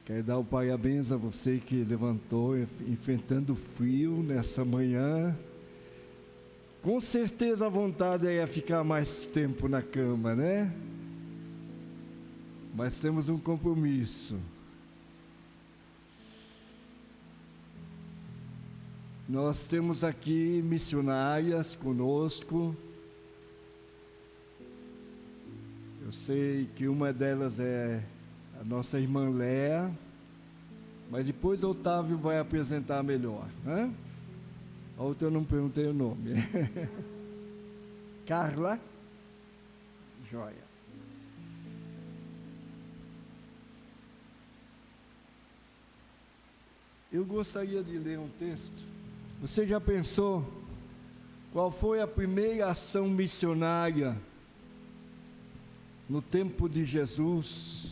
Quero dar o parabéns a você que levantou, enfrentando o frio nessa manhã. Com certeza a vontade é ficar mais tempo na cama, né? Mas temos um compromisso. Nós temos aqui missionárias conosco. Eu sei que uma delas é a nossa irmã Léa, mas depois o Otávio vai apresentar melhor, né? A outra eu não perguntei o nome. Carla? Joia. Eu gostaria de ler um texto. Você já pensou qual foi a primeira ação missionária no tempo de Jesus?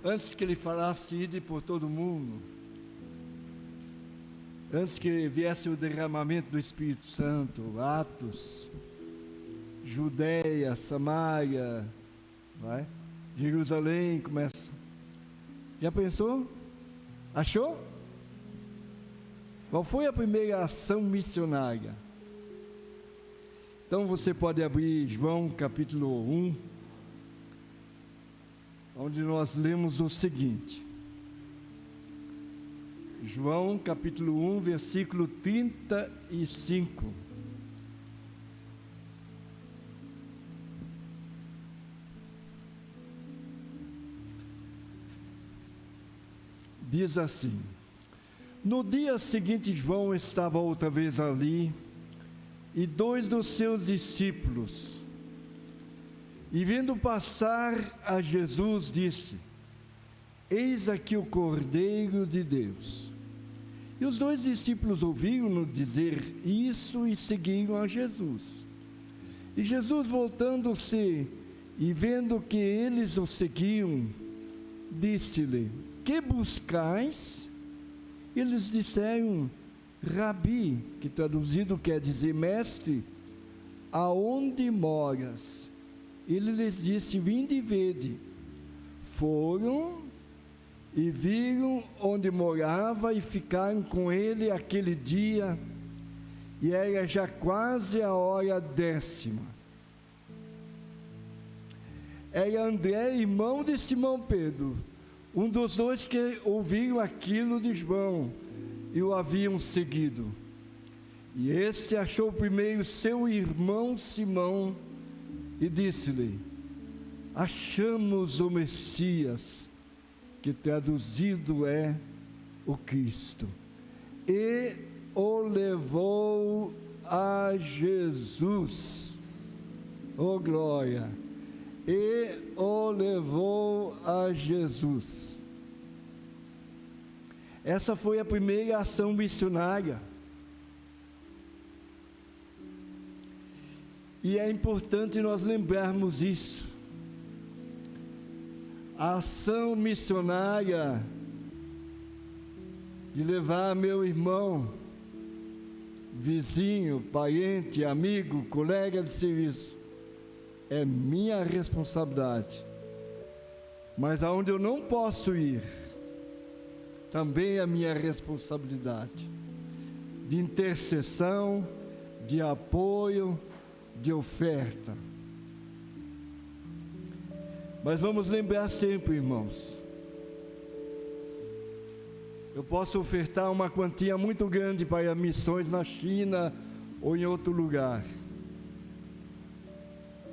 Antes que ele falasse ide por todo mundo, antes que viesse o derramamento do Espírito Santo, Atos, Judeia, Samaria, Jerusalém, começa. Já pensou? Achou? Qual foi a primeira ação missionária? Então você pode abrir João capítulo 1, onde nós lemos o seguinte. João capítulo 1, versículo 35. Diz assim: no dia seguinte, João estava outra vez ali, e dois dos seus discípulos, e vendo passar a Jesus, disse: eis aqui o Cordeiro de Deus. E os dois discípulos ouviram-no dizer isso e seguiram a Jesus. E Jesus, voltando-se e vendo que eles o seguiam, disse-lhe: que buscais? Eles disseram: Rabi, que traduzido quer dizer mestre, aonde moras? Ele lhes disse: vinde e vede. Foram e viram onde morava e ficaram com ele aquele dia, e era já quase a hora 10ª. Era André, irmão de Simão Pedro, um dos dois que ouviram aquilo de João e o haviam seguido. E este achou primeiro seu irmão Simão e disse-lhe: achamos o Messias, que traduzido é o Cristo. E o levou a Jesus. Oh glória! E o levou a Jesus. Essa foi a primeira ação missionária. E é importante nós lembrarmos isso. A ação missionária de levar meu irmão, vizinho, parente, amigo, colega de serviço, é minha responsabilidade. Mas aonde eu não posso ir, também é minha responsabilidade. De intercessão, de apoio, de oferta. Mas vamos lembrar sempre, irmãos, eu posso ofertar uma quantia muito grande para missões na China ou em outro lugar,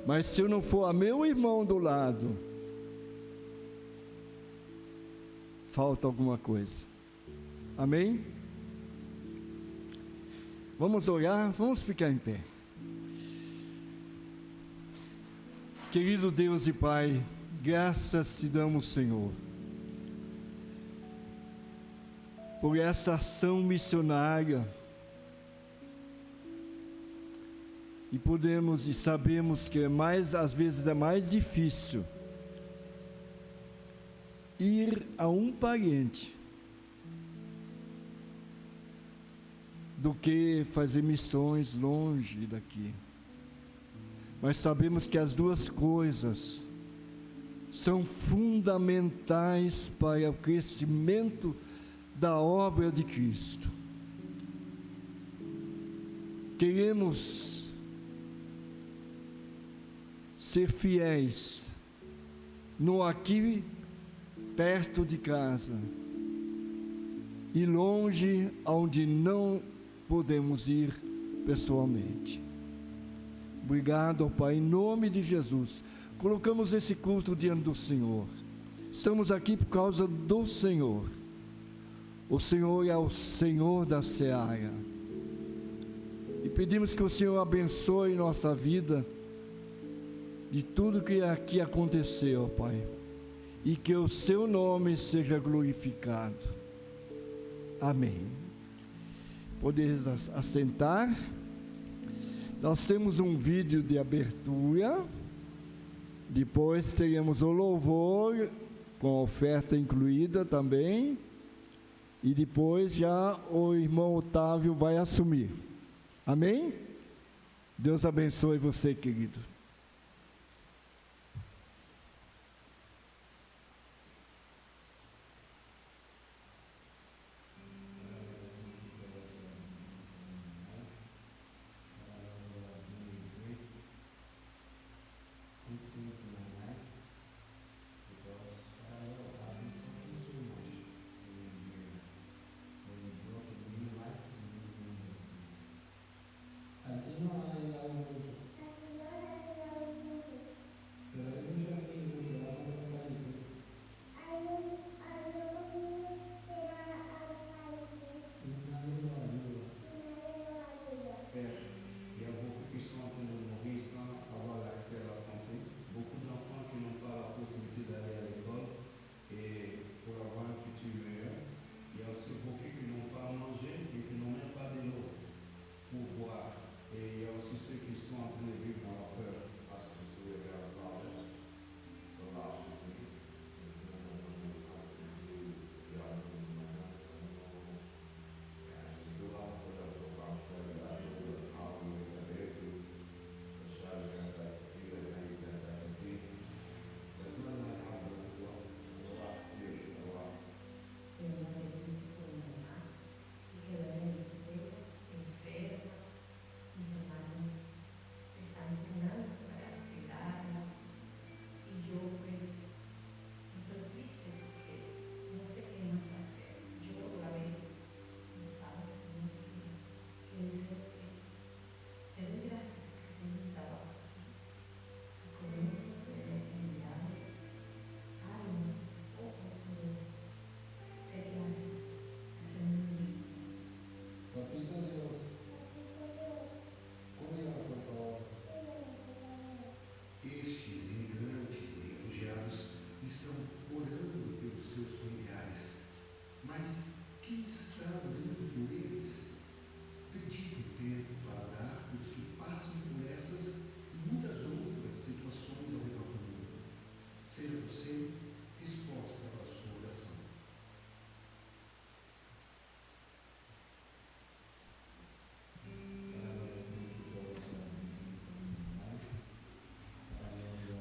mas se eu não for a meu irmão do lado, falta alguma coisa. Amém? Vamos orar, vamos ficar em pé. Querido Deus e Pai, graças te damos, Senhor, por essa ação missionária. E podemos e sabemos que às vezes é mais difícil ir a um parente do que fazer missões longe daqui. Mas sabemos que as duas coisas são fundamentais para o crescimento da obra de Cristo. Queremos ser fiéis no aqui perto de casa e longe onde não podemos ir pessoalmente. Obrigado, Pai, em nome de Jesus. Colocamos esse culto diante do Senhor. Estamos aqui por causa do Senhor. O Senhor é o Senhor da seara. E pedimos que o Senhor abençoe nossa vida de tudo que aqui aconteceu, Pai. E que o seu nome seja glorificado. Amém. Podeis assentar. Nós temos um vídeo de abertura. Depois teremos o louvor, com oferta incluída também. E depois já o irmão Otávio vai assumir. Amém? Deus abençoe você, querido.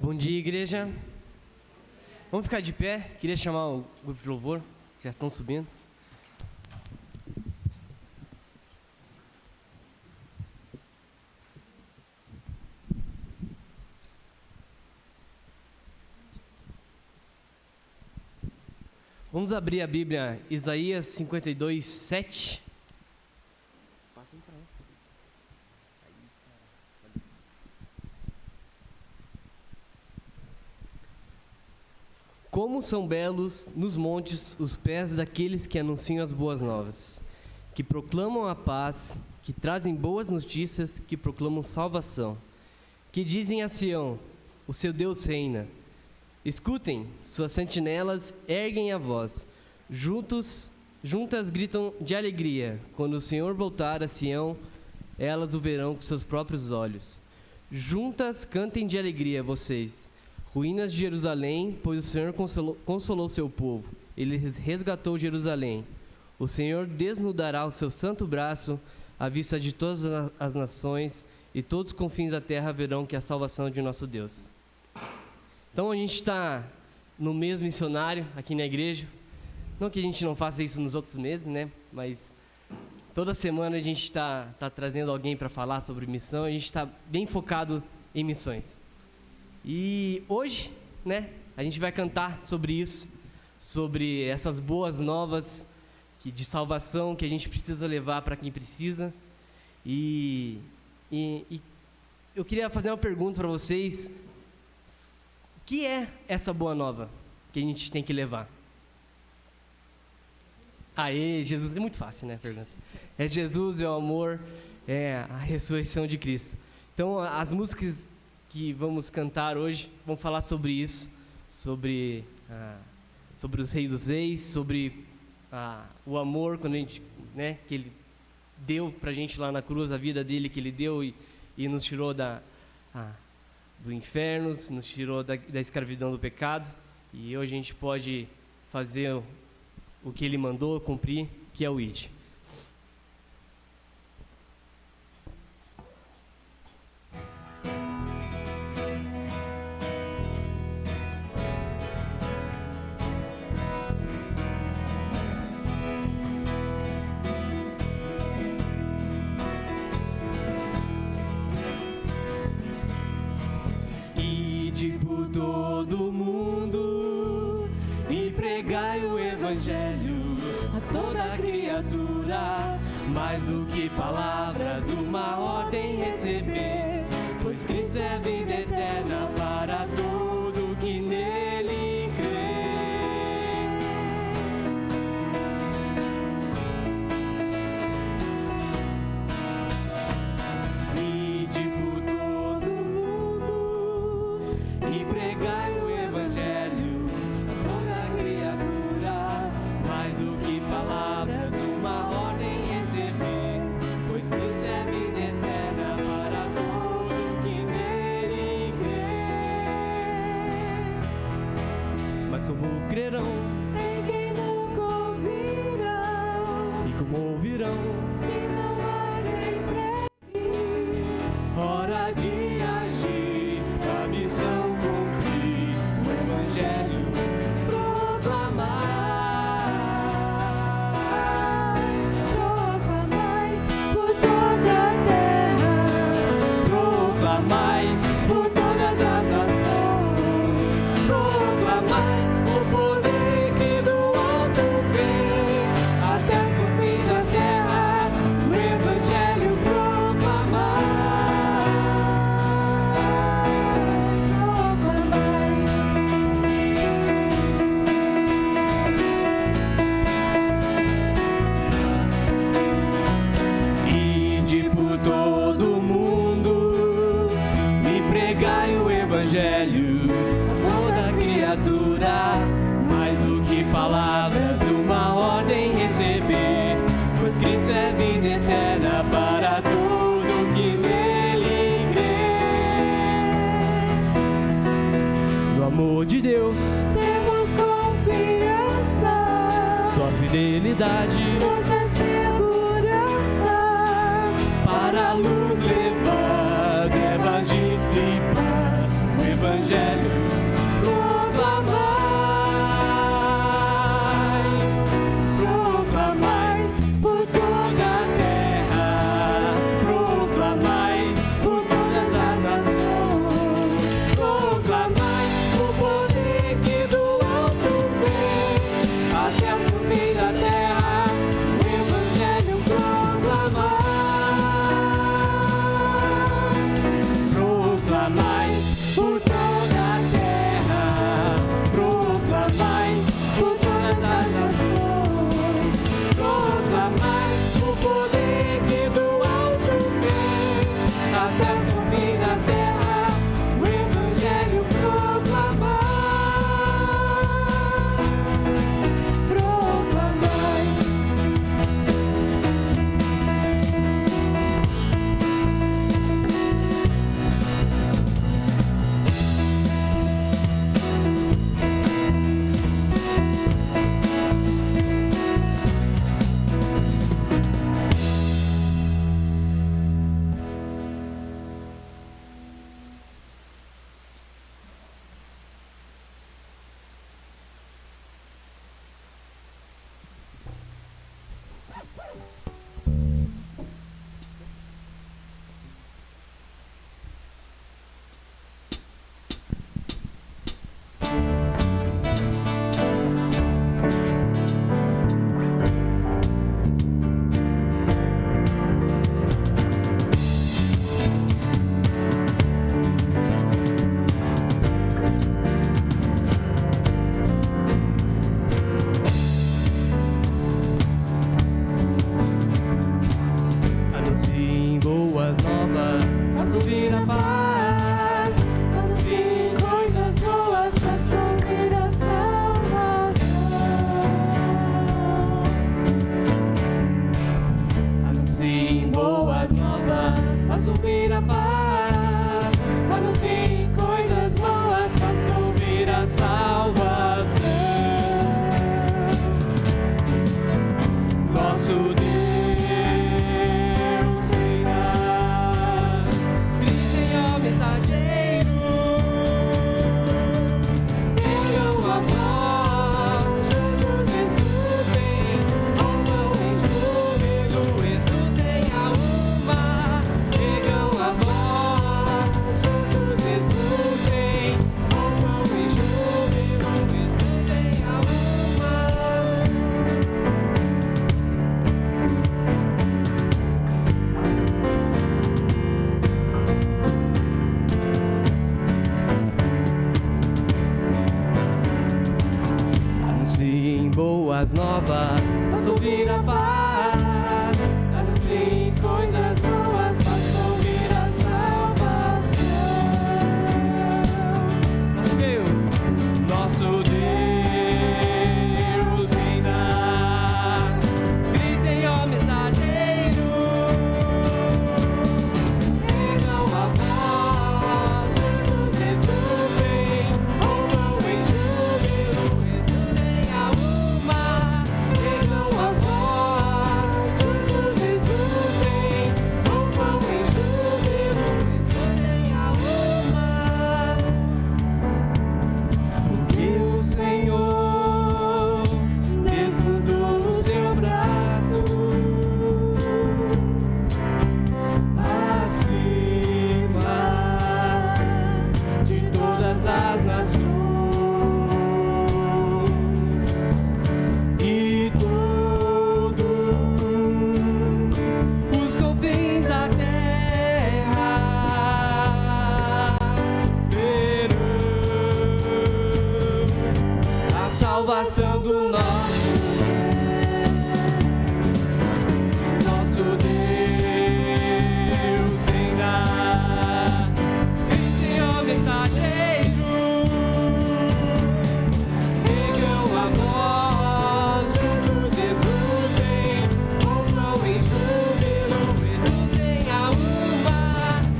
Bom dia, igreja. Vamos ficar de pé. Queria chamar o grupo de louvor, já estão subindo. Vamos abrir a Bíblia, Isaías 52, 7. Como são belos nos montes os pés daqueles que anunciam as boas novas, que proclamam a paz, que trazem boas notícias, que proclamam salvação, que dizem a Sião, o seu Deus reina. Escutem, suas sentinelas erguem a voz, juntas gritam de alegria. Quando o Senhor voltar a Sião, elas o verão com seus próprios olhos. Juntas cantem de alegria vocês, ruínas de Jerusalém, pois o Senhor consolou seu povo. Ele resgatou Jerusalém. O Senhor desnudará o seu santo braço à vista de todas as nações, e todos os confins da terra verão que é a salvação de nosso Deus. Então a gente está no mês missionário aqui na igreja. Não que a gente não faça isso nos outros meses, né? Mas toda semana a gente está trazendo alguém para falar sobre missão. A gente está bem focado em missões. E hoje, né, a gente vai cantar sobre isso, sobre essas boas novas de salvação que a gente precisa levar para quem precisa. E eu queria fazer uma pergunta para vocês. O que é essa boa nova que a gente tem que levar? Aê, Jesus, é muito fácil, né, a pergunta. É Jesus, é o amor, é a ressurreição de Cristo. Então, as músicas que vamos cantar hoje vão falar sobre isso, sobre os reis dos reis, sobre o amor quando a gente, né, que Ele deu pra gente lá na cruz, a vida dele que Ele deu e nos tirou do inferno, nos tirou da escravidão do pecado. E hoje a gente pode fazer o que Ele mandou cumprir, que é o ID. Por todo mundo e pregai o evangelho a toda criatura. Mais do que palavras, uma ordem receber, pois Cristo é vida eterna para todo que nele crê. Ide por todo mundo e pregai o evangelho a toda criatura. Mais do que palavras, uma ordem receber, pois Cristo é vida eterna para todo que nele crê. Mas como crerão em quem nunca ouvirão, e como ouvirão se não há quem pregue? Hora de agir, a missão cumprir, o evangelho proclamar. Proclamai por toda a terra, proclamai por todas as nações, proclamai o poder que do alto vem, até os confins da terra, o evangelho proclamar. Ide por todo mundo e pregai o evangelho a toda criatura. Mais do que palavras, uma ordem receber, pois Cristo é vida eterna para todo que nele crê. No amor de Deus temos confiança, sua fidelidade nossa segurança, para a luz levar, trevas dissipar, o evangelho proclamar. Proclamai por toda a terra, proclamai por todas as nações, proclamai o poder que do alto vem, até os confins da terra, o evangelho proclamar. Proclamai por toda a terra. Anunciem boas novas, façam vir a paz. Anunciem coisas boas, façam vir a salvação. Anunciem boas novas, façam vir a paz. Anunciem coisas boas, façam vir a salvação. Nosso Deus boas novas, façam vir a paz. Anunciem coisas boas, façam vir a salvação. Nosso Deus reina. Gritem, ó mensageiros, ergam a voz, juntos exultem, roubam em júbilo, exultem a salvação do nosso Deus reina. Gritem, ó mensageiros, ergam a voz, juntos exultem, roubam em júbilo, exultem a uma.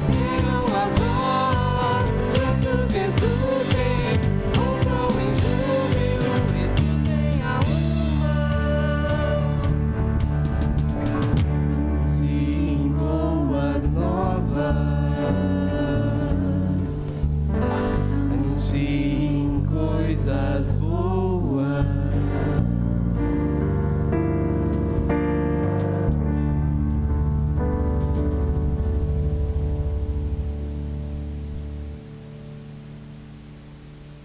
Ergam a voz, juntos exultem, roubam em júbilo, exultem a uma. Anunciem boas novas, anunciem coisas boas.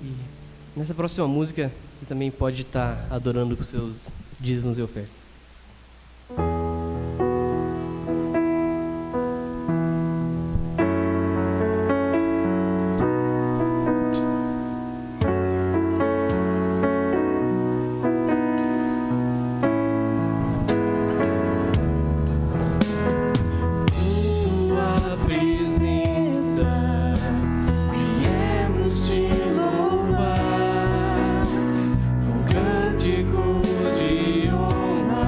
E nessa próxima música, você também pode estar adorando com seus dízimos e ofertas. Tua presença, viemos te louvar com cânticos de honra.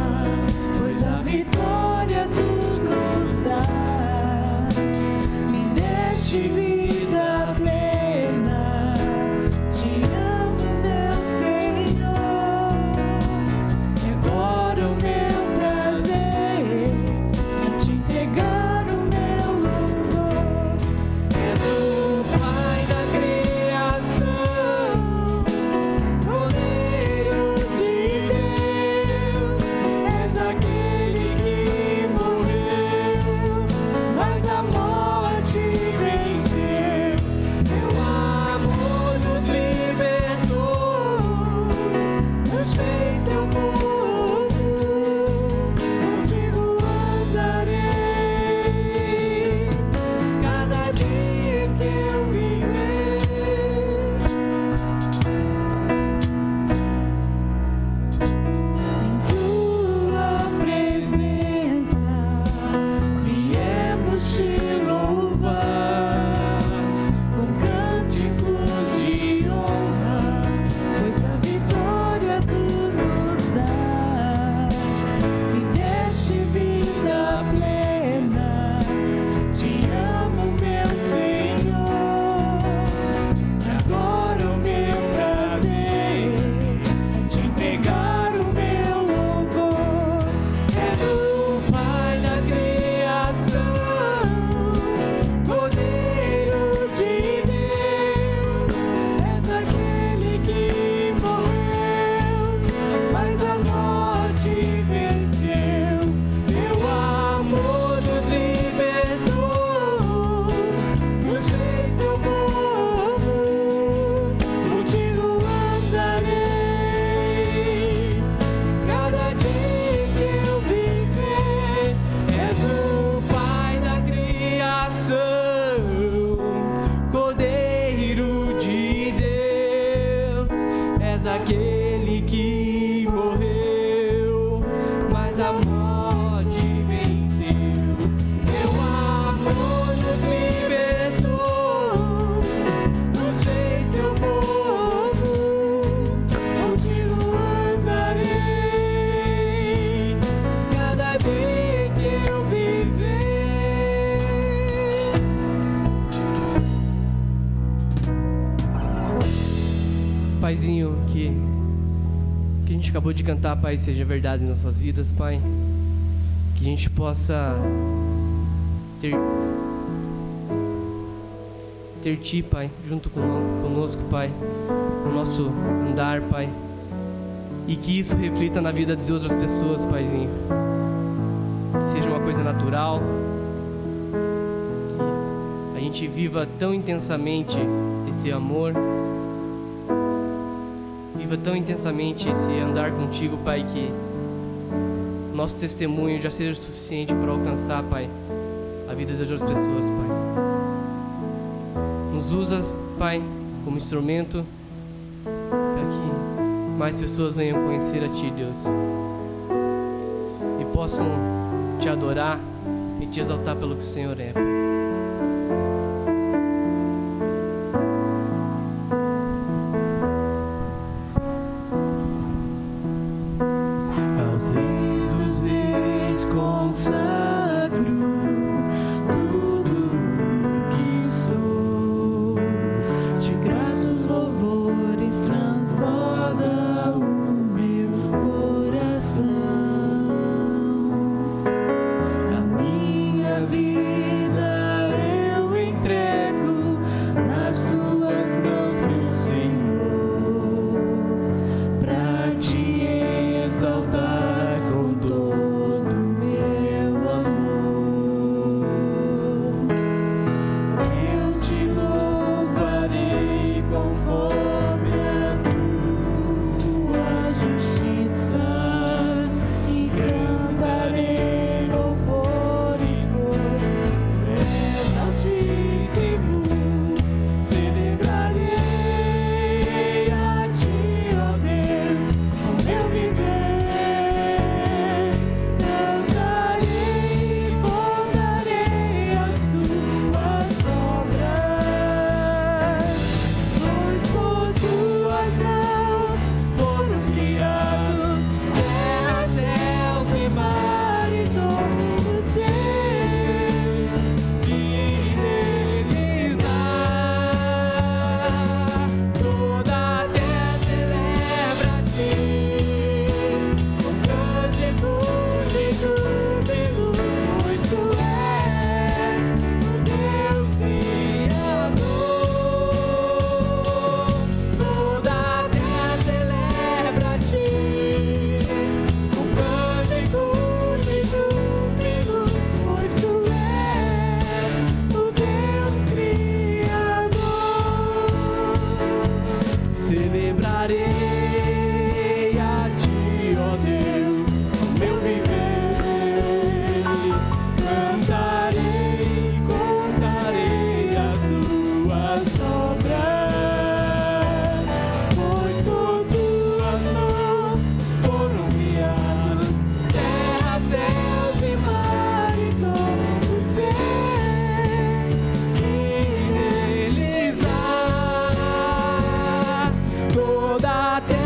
és aquele que morreu, mas a morte venceu. Teu amor nos libertou, nos fez teu povo. Contigo andarei cada dia que eu viver. Paizinho, que a gente acabou de cantar, Pai, seja verdade em nossas vidas, Pai. Que a gente possa ter Ti, Pai, junto conosco, Pai, no nosso andar, Pai. E que isso reflita na vida de outras pessoas, Paizinho. Que seja uma coisa natural. Que a gente viva tão intensamente esse amor. Viva tão intensamente esse andar contigo, Pai, que nosso testemunho já seja o suficiente para alcançar, Pai, a vida de outras pessoas, Pai. Nos usa, Pai, como instrumento para que mais pessoas venham conhecer a Ti, Deus, e possam Te adorar e Te exaltar pelo que o Senhor é, Pai. Consagro tudo que sou, de gratos louvores transborda o meu coração. A minha vida eu entrego nas tuas mãos, meu Senhor, pra te exaltar com todo celebrarei a Ti, ó Deus, o meu viver. Cantarei, contarei as Tuas obras, pois por Tuas mãos foram criadas terra, céus e mar e todo ser, e neles há toda a terra.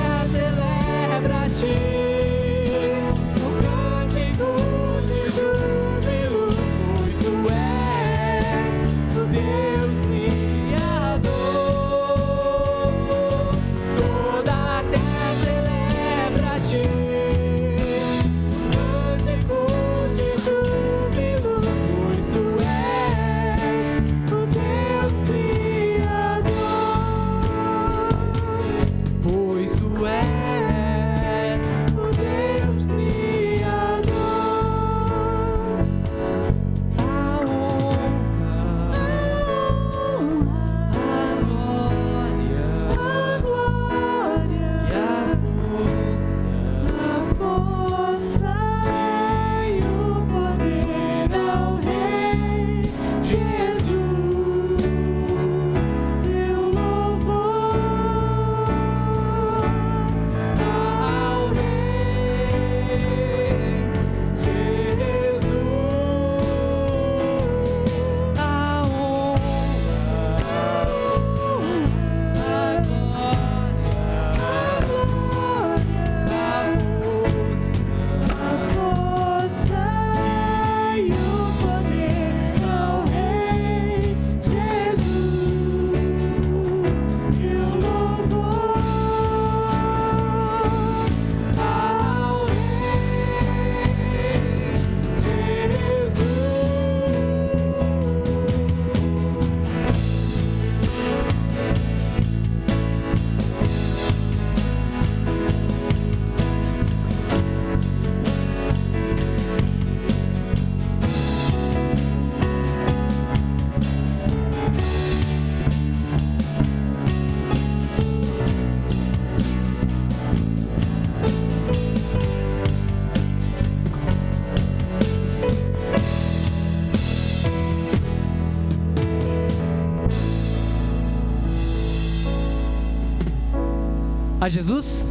A Jesus?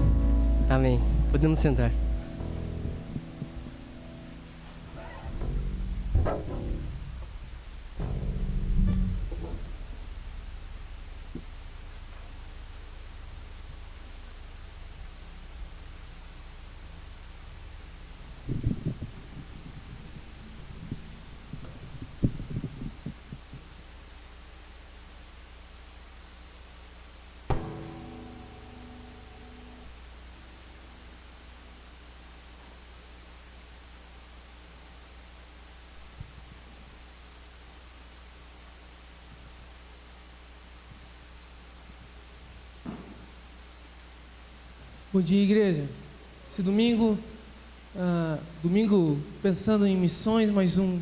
Amém. Podemos sentar. Bom dia, igreja. Esse domingo, pensando em missões, mais um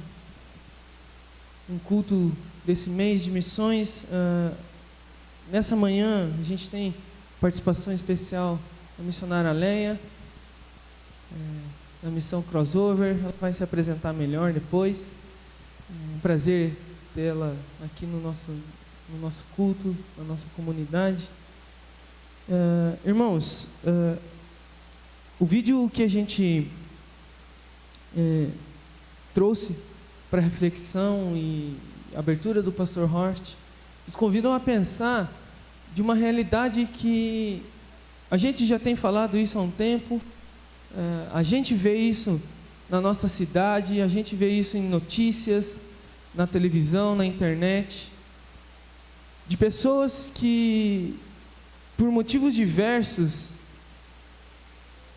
culto desse mês de missões. Nessa manhã, a gente tem participação especial da missionária Leia, da missão Crossover. Ela vai se apresentar melhor depois. Um prazer tê-la aqui no nosso culto, na nossa comunidade. Irmãos, o vídeo que a gente trouxe para reflexão e abertura do pastor Horst nos convidam a pensar de uma realidade que a gente já tem falado isso há um tempo, a gente vê isso na nossa cidade, a gente vê isso em notícias, na televisão, na internet, de pessoas que por motivos diversos,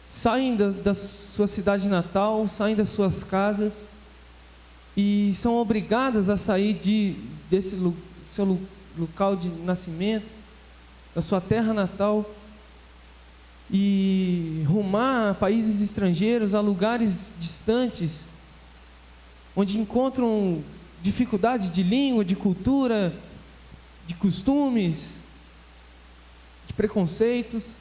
saem da sua cidade natal, saem das suas casas e são obrigadas a sair desse seu local de nascimento, da sua terra natal, e rumar a países estrangeiros, a lugares distantes, onde encontram dificuldade de língua, de cultura, de costumes, preconceitos.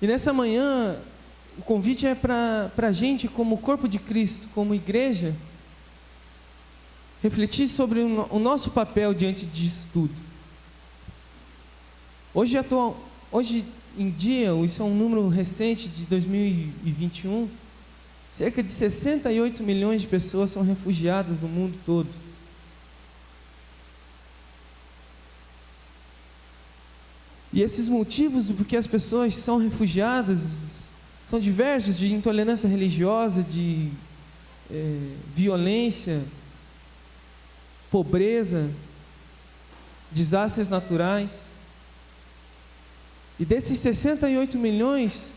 E nessa manhã, o convite é para a gente, como corpo de Cristo, como igreja, refletir sobre o nosso papel diante disso tudo. Hoje em dia, isso é um número recente de 2021, cerca de 68 milhões de pessoas são refugiadas no mundo todo. E esses motivos do porquê as pessoas são refugiadas são diversos, de intolerância religiosa, de violência, pobreza, desastres naturais. E desses 68 milhões,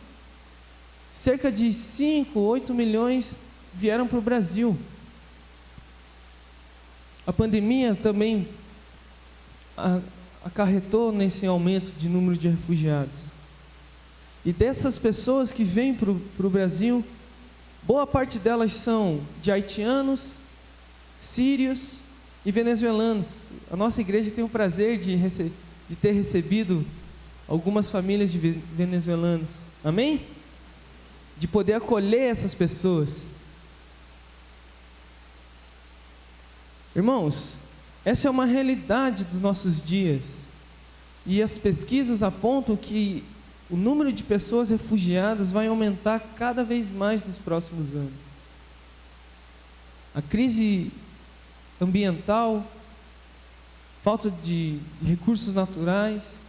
cerca de 5, 8 milhões vieram para o Brasil. A pandemia também acarretou nesse aumento de número de refugiados. E dessas pessoas que vêm para o Brasil, boa parte delas são de haitianos, sírios e venezuelanos. A nossa igreja tem o prazer de ter recebido algumas famílias de venezuelanos. Amém? De poder acolher essas pessoas. Irmãos, essa é uma realidade dos nossos dias, e as pesquisas apontam que o número de pessoas refugiadas vai aumentar cada vez mais nos próximos anos. A crise ambiental, falta de recursos naturais,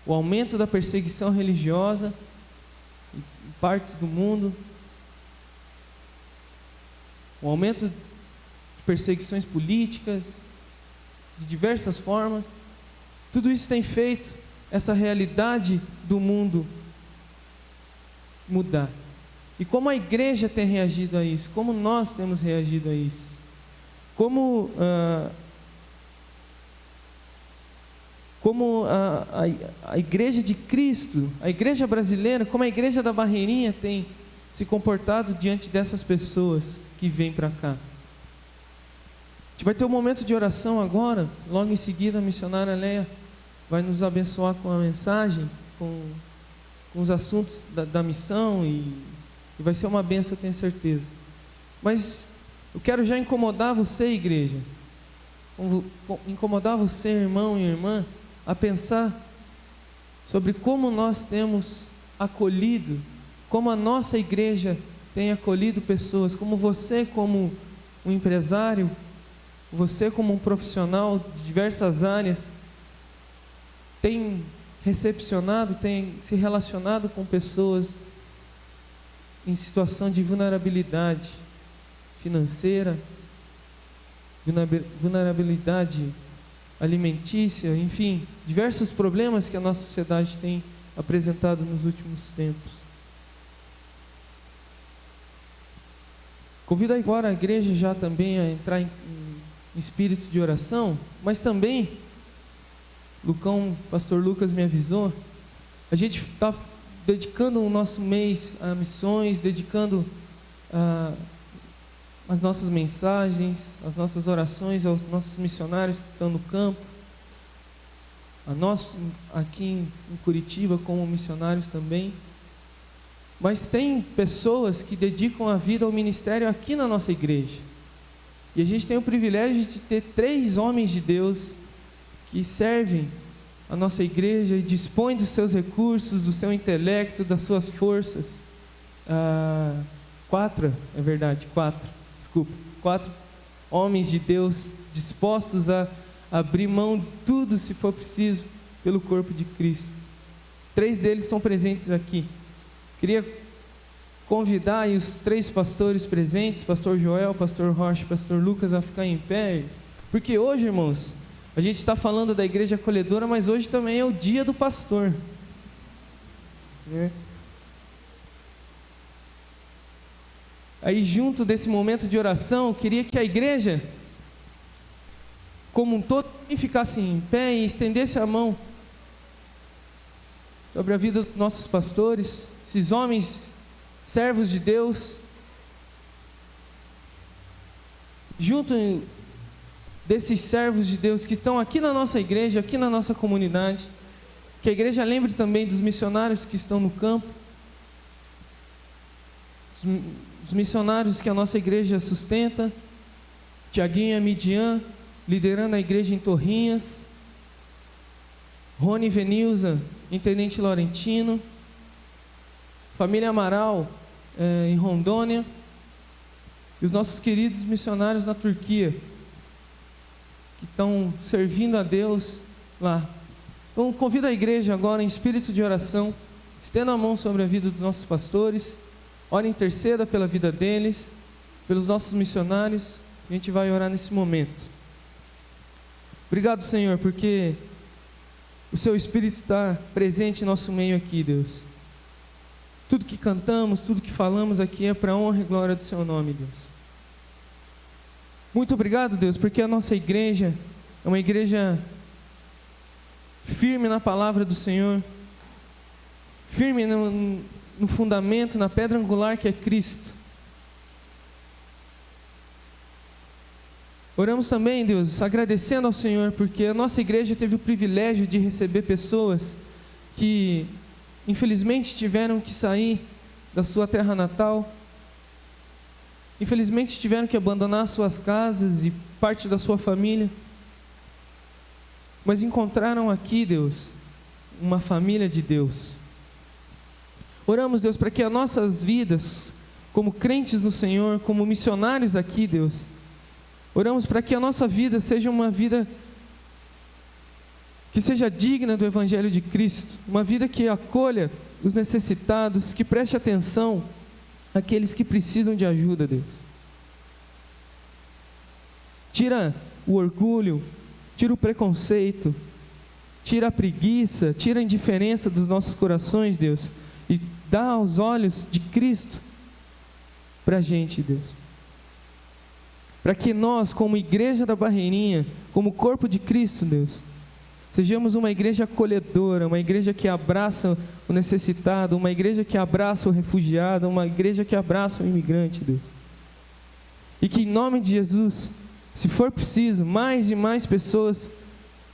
o aumento da perseguição religiosa em partes do mundo, o aumento de perseguições políticas, de diversas formas, tudo isso tem feito essa realidade do mundo mudar. E como a igreja tem reagido a isso? Como nós temos reagido a isso? Como a igreja de Cristo, a igreja brasileira, como a igreja da Barreirinha tem se comportado diante dessas pessoas que vêm para cá? A gente vai ter um momento de oração agora, logo em seguida a missionária Leia vai nos abençoar com a mensagem, com os assuntos da missão, e vai ser uma bênção, eu tenho certeza. Mas eu quero já incomodar você, igreja, incomodar você, irmão e irmã, a pensar sobre como nós temos acolhido, como a nossa igreja tem acolhido pessoas, como você, como um empresário, você, como um profissional de diversas áreas, tem recepcionado, tem se relacionado com pessoas em situação de vulnerabilidade financeira, vulnerabilidade alimentícia, enfim, diversos problemas que a nossa sociedade tem apresentado nos últimos tempos. Convido agora a igreja já também a entrar em espírito de oração, mas também, pastor Lucas me avisou, a gente está dedicando o nosso mês a missões, dedicando as nossas mensagens, as nossas orações aos nossos missionários que estão no campo, a nós aqui em Curitiba como missionários também. Mas tem pessoas que dedicam a vida ao ministério aqui na nossa igreja. E a gente tem o privilégio de ter 3 homens de Deus que servem a nossa igreja e dispõem dos seus recursos, do seu intelecto, das suas forças. 4 homens de Deus dispostos a abrir mão de tudo, se for preciso, pelo corpo de Cristo. 3 deles estão presentes aqui. Queria convidar aí os 3 pastores presentes, pastor Joel, pastor Rocha e pastor Lucas, a ficar em pé, porque hoje, irmãos, a gente está falando da igreja acolhedora, mas hoje também é o dia do pastor. Aí, junto desse momento de oração, eu queria que a igreja, como um todo, ficasse em pé e estendesse a mão sobre a vida dos nossos pastores, esses homens, servos de Deus, junto desses servos de Deus que estão aqui na nossa igreja, aqui na nossa comunidade, que a igreja lembre também dos missionários que estão no campo, os missionários que a nossa igreja sustenta, Tiaguinho e Midian, liderando a igreja em Torrinhas, Rony Venilza, em Tenente Laurentino, família Amaral, em Rondônia, e os nossos queridos missionários na Turquia, que estão servindo a Deus lá. Então, convido a igreja agora em espírito de oração, estenda a mão sobre a vida dos nossos pastores, ore, interceda pela vida deles, pelos nossos missionários, e a gente vai orar nesse momento. Obrigado, Senhor, porque o Seu Espírito está presente em nosso meio aqui, Deus. Tudo que cantamos, tudo que falamos aqui é para a honra e glória do Seu nome, Deus. Muito obrigado, Deus, porque a nossa igreja é uma igreja firme na palavra do Senhor, firme no fundamento, na pedra angular que é Cristo. Oramos também, Deus, agradecendo ao Senhor, porque a nossa igreja teve o privilégio de receber pessoas que infelizmente tiveram que sair da sua terra natal, infelizmente tiveram que abandonar suas casas e parte da sua família, mas encontraram aqui, Deus, uma família de Deus. Oramos, Deus, para que as nossas vidas, como crentes no Senhor, como missionários aqui, Deus, oramos para que a nossa vida seja uma vida que seja digna do Evangelho de Cristo, uma vida que acolha os necessitados, que preste atenção àqueles que precisam de ajuda, Deus. Tira o orgulho, tira o preconceito, tira a preguiça, tira a indiferença dos nossos corações, Deus, e dá aos olhos de Cristo para a gente, Deus. Para que nós, como igreja da Barreirinha, como corpo de Cristo, Deus, sejamos uma igreja acolhedora, uma igreja que abraça o necessitado, uma igreja que abraça o refugiado, uma igreja que abraça o imigrante, Deus. E que em nome de Jesus, se for preciso, mais e mais pessoas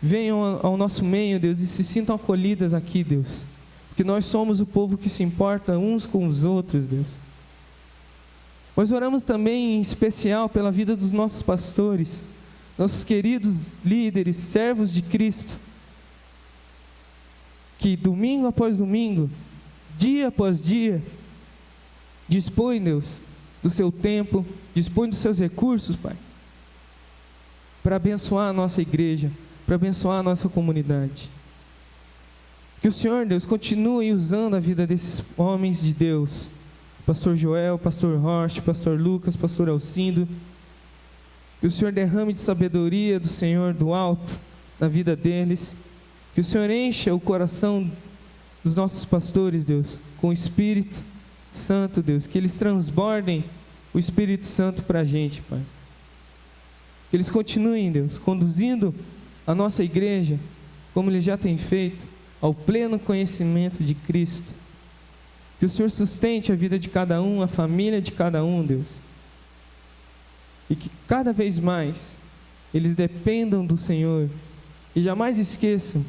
venham ao nosso meio, Deus, e se sintam acolhidas aqui, Deus. Porque nós somos o povo que se importa uns com os outros, Deus. Nós oramos também em especial pela vida dos nossos pastores, nossos queridos líderes, servos de Cristo, que domingo após domingo, dia após dia, dispõe, Deus, do seu tempo, dispõe dos seus recursos, Pai, para abençoar a nossa igreja, para abençoar a nossa comunidade. Que o Senhor, Deus, continue usando a vida desses homens de Deus, Pastor Joel, Pastor Rocha, Pastor Lucas, Pastor Alcindo. Que o Senhor derrame de sabedoria do Senhor do alto na vida deles. Que o Senhor encha o coração dos nossos pastores, Deus, com o Espírito Santo, Deus. Que eles transbordem o Espírito Santo para a gente, Pai. Que eles continuem, Deus, conduzindo a nossa igreja, como eles já têm feito, ao pleno conhecimento de Cristo. Que o Senhor sustente a vida de cada um, a família de cada um, Deus. E que cada vez mais eles dependam do Senhor e jamais esqueçam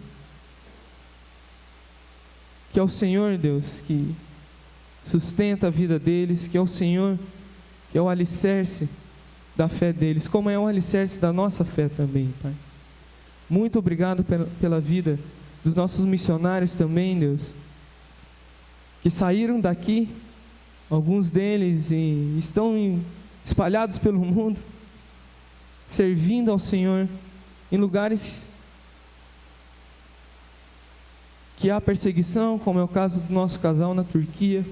que é o Senhor, Deus, que sustenta a vida deles, que é o Senhor, que é o alicerce da fé deles, como é o alicerce da nossa fé também, Pai. Muito obrigado pela vida dos nossos missionários também, Deus, que saíram daqui, alguns deles, e estão espalhados pelo mundo, servindo ao Senhor em lugares que há perseguição, como é o caso do nosso casal na Turquia,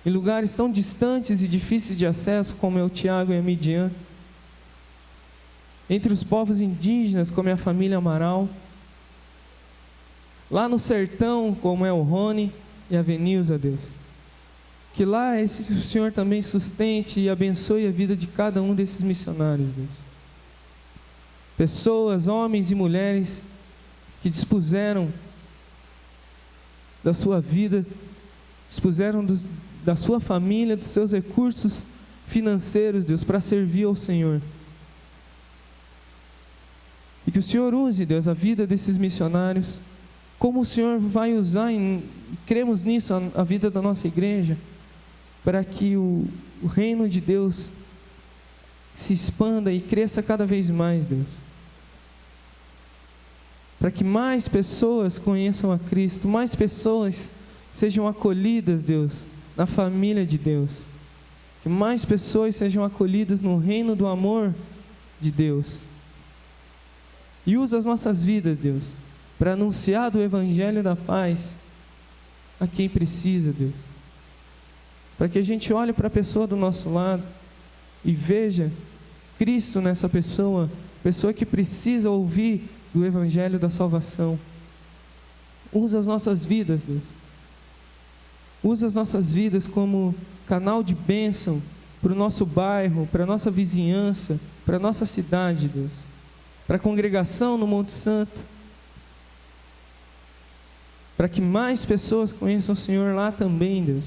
em lugares tão distantes e difíceis de acesso, como é o Tiago e a Midian, entre os povos indígenas, como é a família Amaral, lá no sertão, como é o Rony e a Venilza, Deus. Que lá o Senhor também sustente e abençoe a vida de cada um desses missionários, Deus. Pessoas, homens e mulheres que dispuseram da sua vida, dispuseram da sua família, dos seus recursos financeiros, Deus, para servir ao Senhor. E que o Senhor use, Deus, a vida desses missionários, como o Senhor vai usar, cremos nisso, a vida da nossa igreja, para que o reino de Deus se expanda e cresça cada vez mais, Deus. Para que mais pessoas conheçam a Cristo, mais pessoas sejam acolhidas, Deus, na família de Deus. Que mais pessoas sejam acolhidas no reino do amor de Deus. E usa as nossas vidas, Deus, para anunciar do Evangelho da paz a quem precisa, Deus. Para que a gente olhe para a pessoa do nosso lado e veja Cristo nessa pessoa, pessoa que precisa ouvir do Evangelho da salvação. Usa as nossas vidas, Deus. Usa as nossas vidas como canal de bênção para o nosso bairro, para a nossa vizinhança, para a nossa cidade, Deus. Para a congregação no Monte Santo. Para que mais pessoas conheçam o Senhor lá também, Deus.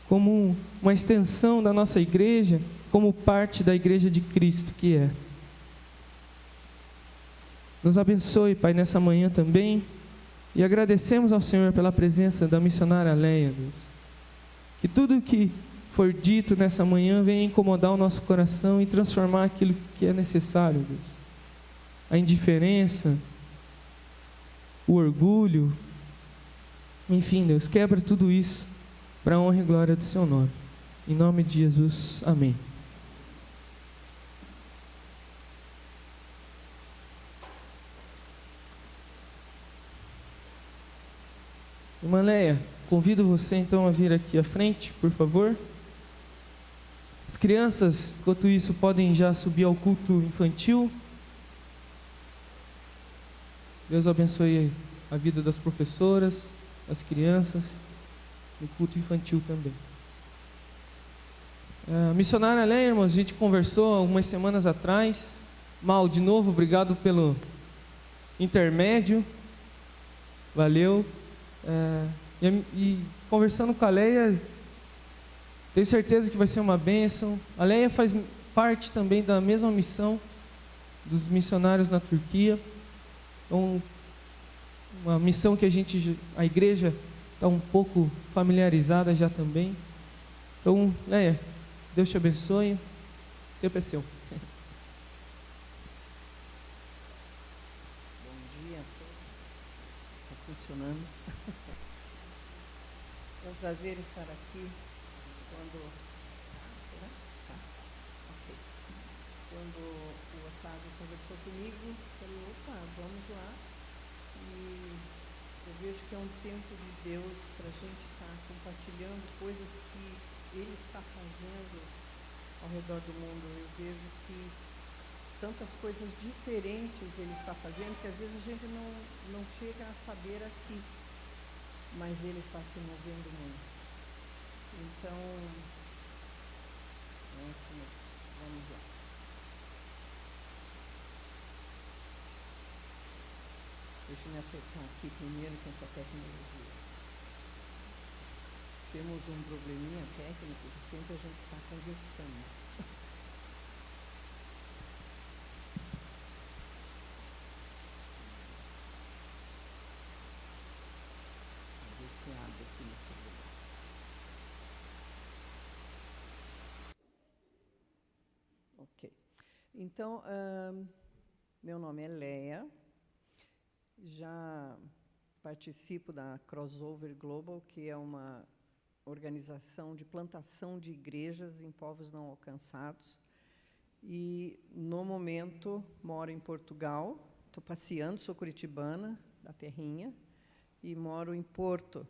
Como uma extensão da nossa igreja, como parte da igreja de Cristo que é. Nos abençoe, Pai, nessa manhã também. E agradecemos ao Senhor pela presença da missionária Leia, Deus. Que tudo que for dito nessa manhã venha incomodar o nosso coração e transformar aquilo que é necessário, Deus. A indiferença, o orgulho, enfim, Deus, quebra tudo isso para a honra e glória do Seu nome. Em nome de Jesus, amém. Irmã Leia, convido você então a vir aqui à frente, por favor. As crianças, enquanto isso, podem já subir ao culto infantil. Deus abençoe a vida das professoras, das crianças, no culto infantil também. A missionária Leia, irmãos, a gente conversou algumas semanas atrás. Mal, de novo, obrigado pelo intermédio. Valeu. E conversando com a Leia, tenho certeza que vai ser uma bênção. A Leia faz parte também da mesma missão dos missionários na Turquia. Então, uma missão que a igreja está um pouco familiarizada já também. Então, Leia, Deus te abençoe. O tempo é seu. Bom dia a todos. funcionando. É um prazer estar aqui quando... será? Tá. Ok. Quando o Otávio conversou comigo, falei, opa, vamos lá. E eu vejo que é um tempo de Deus para a gente estar compartilhando coisas que Ele está fazendo ao redor do mundo. Eu vejo que tantas coisas diferentes Ele está fazendo, que às vezes a gente não chega a saber aqui, mas Ele está se movendo muito. Então, vamos lá. Deixa eu me acertar aqui primeiro com essa tecnologia. Temos um probleminha técnico que sempre a gente está conversando. Vou ver se abre aqui no celular. Ok. Então, meu nome é Leia. Já participo da Crossover Global, que é uma organização de plantação de igrejas em povos não alcançados. E, no momento, moro em Portugal. Estou passeando, sou curitibana, da terrinha, e moro em Porto.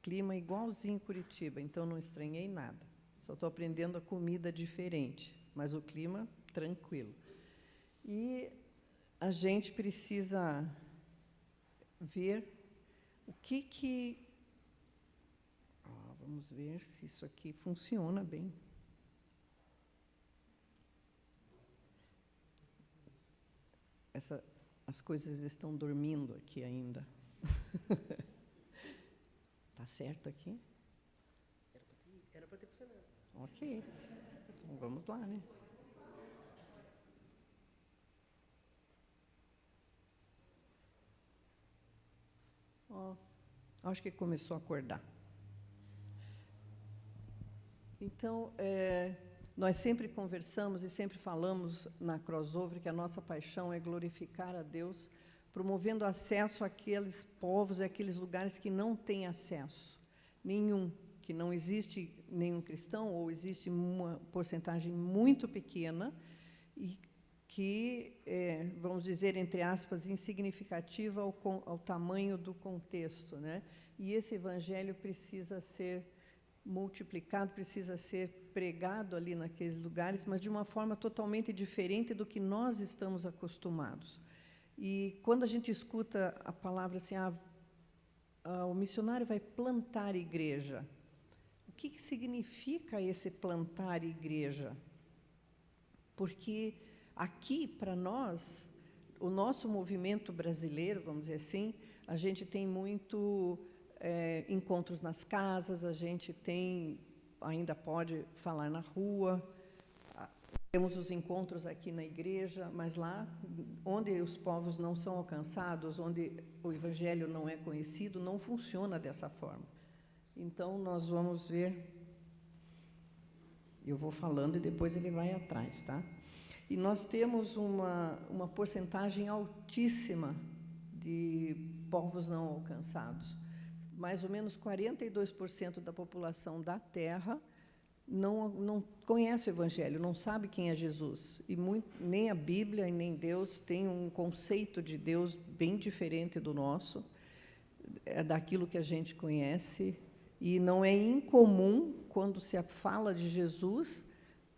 Clima igualzinho Curitiba, então não estranhei nada. Só estou aprendendo a comida diferente, mas o clima tranquilo. E a gente precisa ver o que... vamos ver se isso aqui funciona bem. As coisas estão dormindo aqui ainda. Tá certo aqui? Era para ter funcionado. Ok. Então, vamos lá, né? Acho que começou a acordar. Então, nós sempre conversamos e sempre falamos na Crossover que a nossa paixão é glorificar a Deus, promovendo acesso àqueles povos e àqueles lugares que não têm acesso nenhum, que não existe nenhum cristão, ou existe uma porcentagem muito pequena, e que, vamos dizer, entre aspas, insignificativa ao tamanho do contexto, né? E esse evangelho precisa ser multiplicado, precisa ser pregado ali naqueles lugares, mas de uma forma totalmente diferente do que nós estamos acostumados. E quando a gente escuta a palavra assim, o missionário vai plantar igreja, o que significa esse plantar igreja? Porque aqui, para nós, o nosso movimento brasileiro, vamos dizer assim, a gente tem muito encontros nas casas, a gente ainda pode falar na rua, temos os encontros aqui na igreja, mas lá, onde os povos não são alcançados, onde o evangelho não é conhecido, não funciona dessa forma. Então, nós vamos ver, eu vou falando e depois ele vai atrás, tá? E nós temos uma porcentagem altíssima de povos não alcançados. Mais ou menos 42% da população da Terra não conhece o Evangelho, não sabe quem é Jesus. E nem a Bíblia e nem Deus tem um conceito de Deus bem diferente do nosso, daquilo que a gente conhece. E não é incomum, quando se fala de Jesus,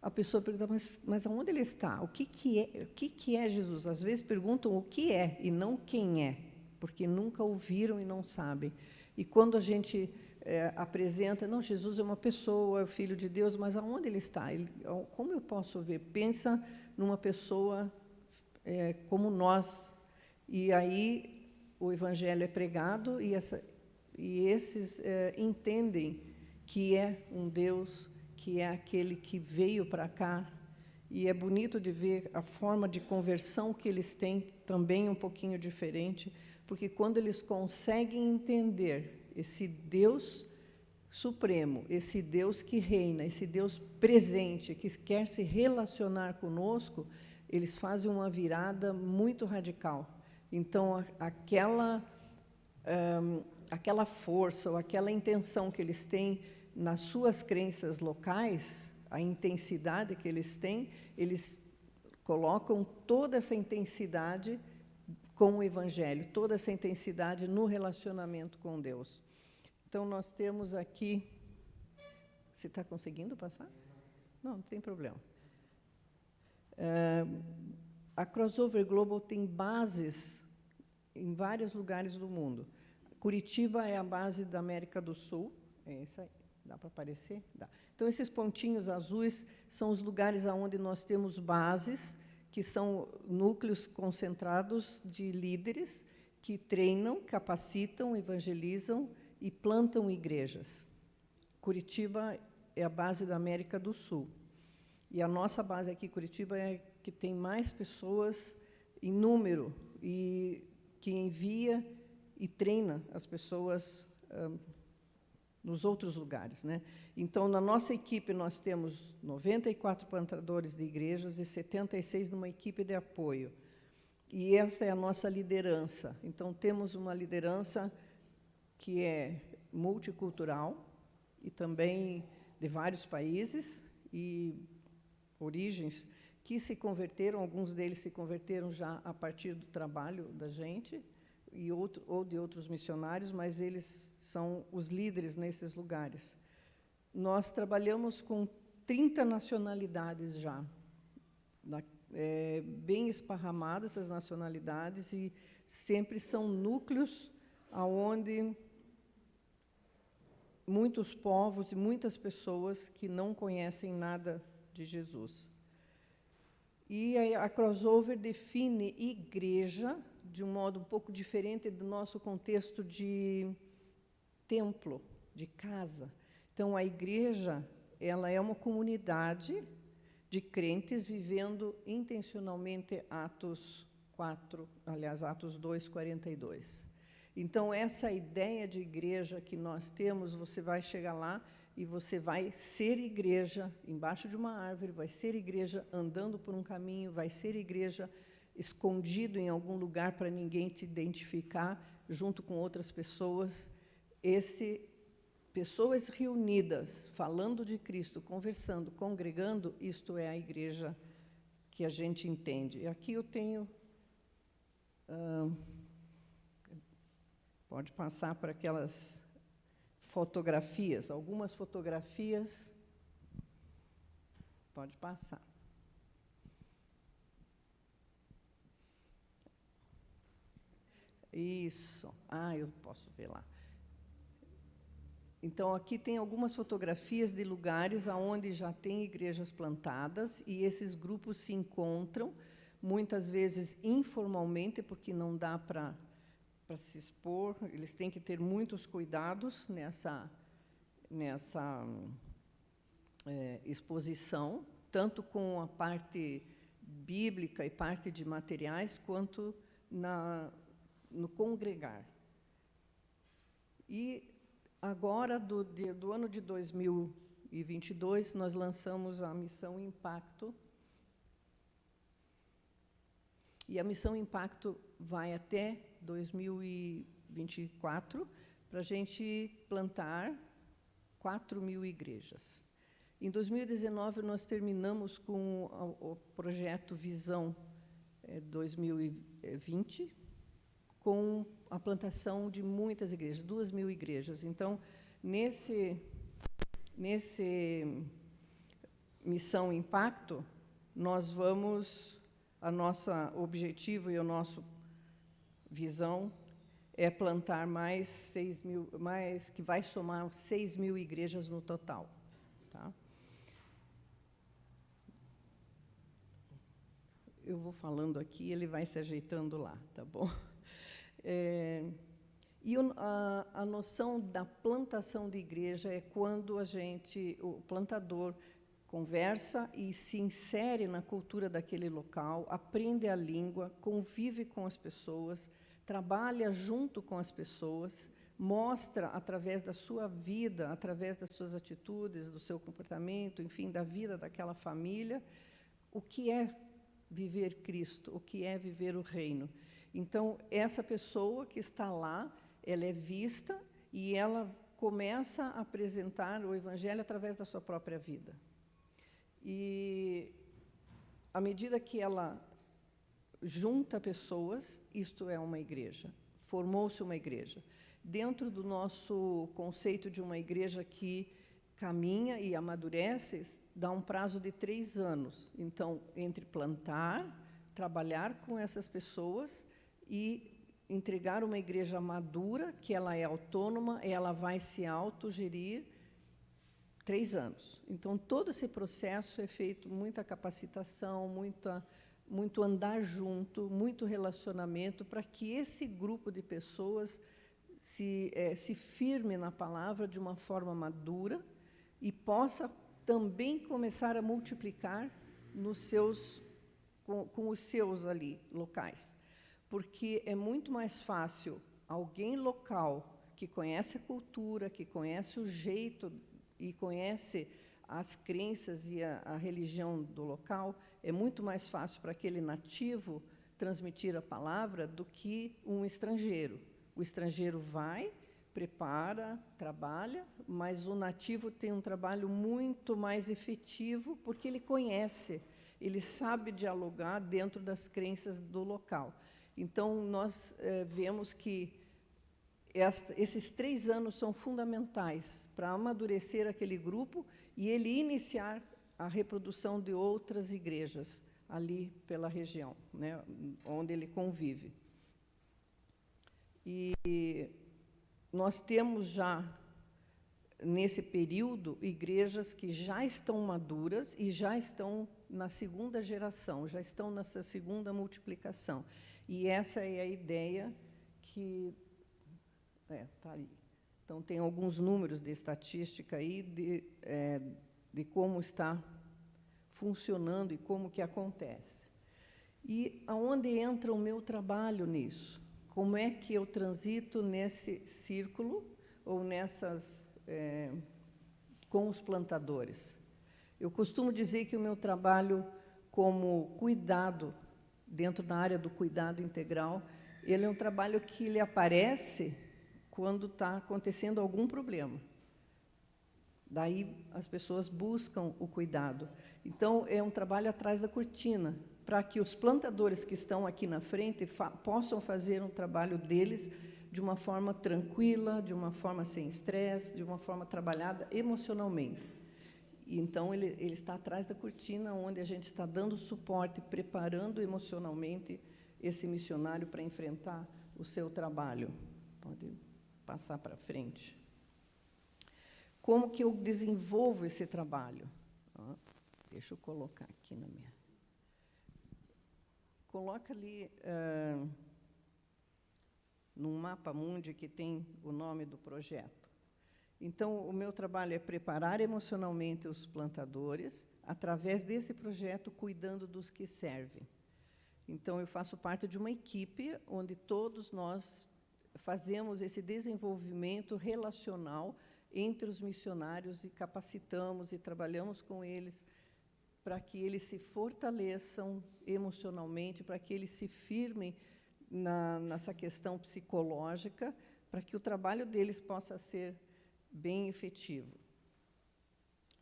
a pessoa pergunta, mas aonde ele está? O que é Jesus? Às vezes perguntam o que é e não quem é, porque nunca ouviram e não sabem. E quando a gente apresenta, não, Jesus é uma pessoa, é o Filho de Deus, mas aonde ele está? Como eu posso ver? Pensa numa pessoa como nós. E aí o Evangelho é pregado e esses entendem que é um Deus, que é aquele que veio para cá. E é bonito de ver a forma de conversão que eles têm, também um pouquinho diferente, porque quando eles conseguem entender esse Deus supremo, esse Deus que reina, esse Deus presente, que quer se relacionar conosco, eles fazem uma virada muito radical. Então, aquela aquela força ou aquela intenção que eles têm nas suas crenças locais, a intensidade que eles têm, eles colocam toda essa intensidade com o Evangelho, toda essa intensidade no relacionamento com Deus. Então, nós temos aqui... Você está conseguindo passar? Não tem problema. A Crossover Global tem bases em vários lugares do mundo. Curitiba é a base da América do Sul. É isso aí. Dá para aparecer? Dá. Então, esses pontinhos azuis são os lugares onde nós temos bases, que são núcleos concentrados de líderes que treinam, capacitam, evangelizam e plantam igrejas. Curitiba é a base da América do Sul. E a nossa base aqui, Curitiba, é que tem mais pessoas em número e que envia e treina as pessoas nos outros lugares, né? Então, na nossa equipe, nós temos 94 plantadores de igrejas e 76 numa equipe de apoio. E esta é a nossa liderança. Então, temos uma liderança que é multicultural e também de vários países e origens que se converteram, alguns deles se converteram já a partir do trabalho da gente, ou de outros missionários, mas eles são os líderes nesses lugares. Nós trabalhamos com 30 nacionalidades já, bem esparramadas essas nacionalidades, e sempre são núcleos onde muitos povos e muitas pessoas que não conhecem nada de Jesus. E a Crossover define igreja de um modo um pouco diferente do nosso contexto de templo, de casa. Então, a igreja, ela é uma comunidade de crentes vivendo intencionalmente Atos 2:42. Então, essa ideia de igreja que nós temos, você vai chegar lá e você vai ser igreja embaixo de uma árvore, vai ser igreja andando por um caminho, vai ser igreja escondido em algum lugar para ninguém te identificar, junto com outras pessoas. Pessoas reunidas, falando de Cristo, conversando, congregando, isto é a igreja que a gente entende. E aqui eu tenho... pode passar para aquelas fotografias, algumas fotografias. Pode passar. Isso. Eu posso ver lá. Então, aqui tem algumas fotografias de lugares onde já tem igrejas plantadas, e esses grupos se encontram, muitas vezes informalmente, porque não dá para se expor, eles têm que ter muitos cuidados nessa exposição, tanto com a parte bíblica e parte de materiais, quanto no congregar. E agora, do ano de 2022, nós lançamos a Missão Impacto. E a Missão Impacto vai até 2024, para a gente plantar 4.000 igrejas. Em 2019, nós terminamos com o projeto Visão 2020, com a plantação de muitas igrejas, 2.000 igrejas. Então, nesse Missão Impacto, nós vamos... A nossa objetivo e a nossa visão é plantar mais 6.000, que vai somar 6.000 igrejas no total. Tá? Eu vou falando aqui, ele vai se ajeitando lá, tá bom? E a noção da plantação de igreja é quando o plantador conversa e se insere na cultura daquele local, aprende a língua, convive com as pessoas, trabalha junto com as pessoas, mostra através da sua vida, através das suas atitudes, do seu comportamento, enfim, da vida daquela família, o que é viver Cristo, o que é viver o reino. Então, essa pessoa que está lá, ela é vista e ela começa a apresentar o Evangelho através da sua própria vida. E, à medida que ela junta pessoas, isto é uma igreja. Formou-se uma igreja. Dentro do nosso conceito de uma igreja que caminha e amadurece, dá um prazo de 3 anos. Então, entre plantar, trabalhar com essas pessoas e entregar uma igreja madura, que ela é autônoma, ela vai se autogerir, 3 anos. Então, todo esse processo é feito muita capacitação, muito andar junto, muito relacionamento, para que esse grupo de pessoas se firme na palavra de uma forma madura e possa também começar a multiplicar com os seus ali locais. Porque é muito mais fácil alguém local que conhece a cultura, que conhece o jeito e conhece as crenças e a religião do local, é muito mais fácil para aquele nativo transmitir a palavra do que um estrangeiro. O estrangeiro vai, prepara, trabalha, mas o nativo tem um trabalho muito mais efetivo porque ele conhece, ele sabe dialogar dentro das crenças do local. Então, nós vemos que esses 3 anos são fundamentais para amadurecer aquele grupo e ele iniciar a reprodução de outras igrejas ali pela região, né, onde ele convive. E nós temos já, nesse período, igrejas que já estão maduras e já estão na 2ª geração, já estão nessa 2ª multiplicação. E essa é a ideia que... está ali. Então, tem alguns números de estatística aí de como está funcionando e como que acontece. E aonde entra o meu trabalho nisso? Como é que eu transito nesse círculo ou com os plantadores? Eu costumo dizer que o meu trabalho como cuidado, dentro da área do cuidado integral, ele é um trabalho que ele aparece quando está acontecendo algum problema. Daí as pessoas buscam o cuidado. Então, é um trabalho atrás da cortina, para que os plantadores que estão aqui na frente possam fazer um trabalho deles de uma forma tranquila, de uma forma sem estresse, de uma forma trabalhada emocionalmente. E, então, ele está atrás da cortina, onde a gente está dando suporte, preparando emocionalmente esse missionário para enfrentar o seu trabalho. Pode passar para frente. Como que eu desenvolvo esse trabalho? Deixa eu colocar aqui na minha... Coloca ali, num mapa mundi que tem o nome do projeto. Então, o meu trabalho é preparar emocionalmente os plantadores, através desse projeto, cuidando dos que servem. Então, eu faço parte de uma equipe onde todos nós fazemos esse desenvolvimento relacional entre os missionários e capacitamos e trabalhamos com eles para que eles se fortaleçam emocionalmente, para que eles se firmem nessa questão psicológica, para que o trabalho deles possa ser bem efetivo.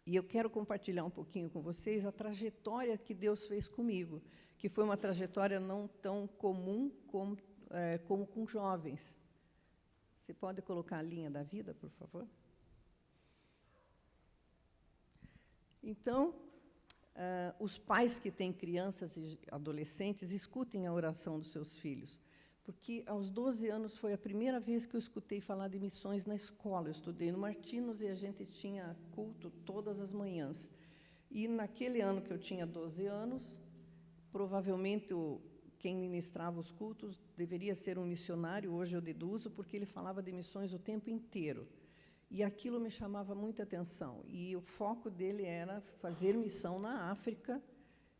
E eu quero compartilhar um pouquinho com vocês a trajetória que Deus fez comigo, que foi uma trajetória não tão comum como com jovens. Você pode colocar a linha da vida, por favor? Então, os pais que têm crianças e adolescentes, escutem a oração dos seus filhos, porque aos 12 anos foi a primeira vez que eu escutei falar de missões na escola. Eu estudei no Martinos e a gente tinha culto todas as manhãs. E naquele ano que eu tinha 12 anos, provavelmente quem ministrava os cultos deveria ser um missionário, hoje eu deduzo, porque ele falava de missões o tempo inteiro. E aquilo me chamava muita atenção. E o foco dele era fazer missão na África.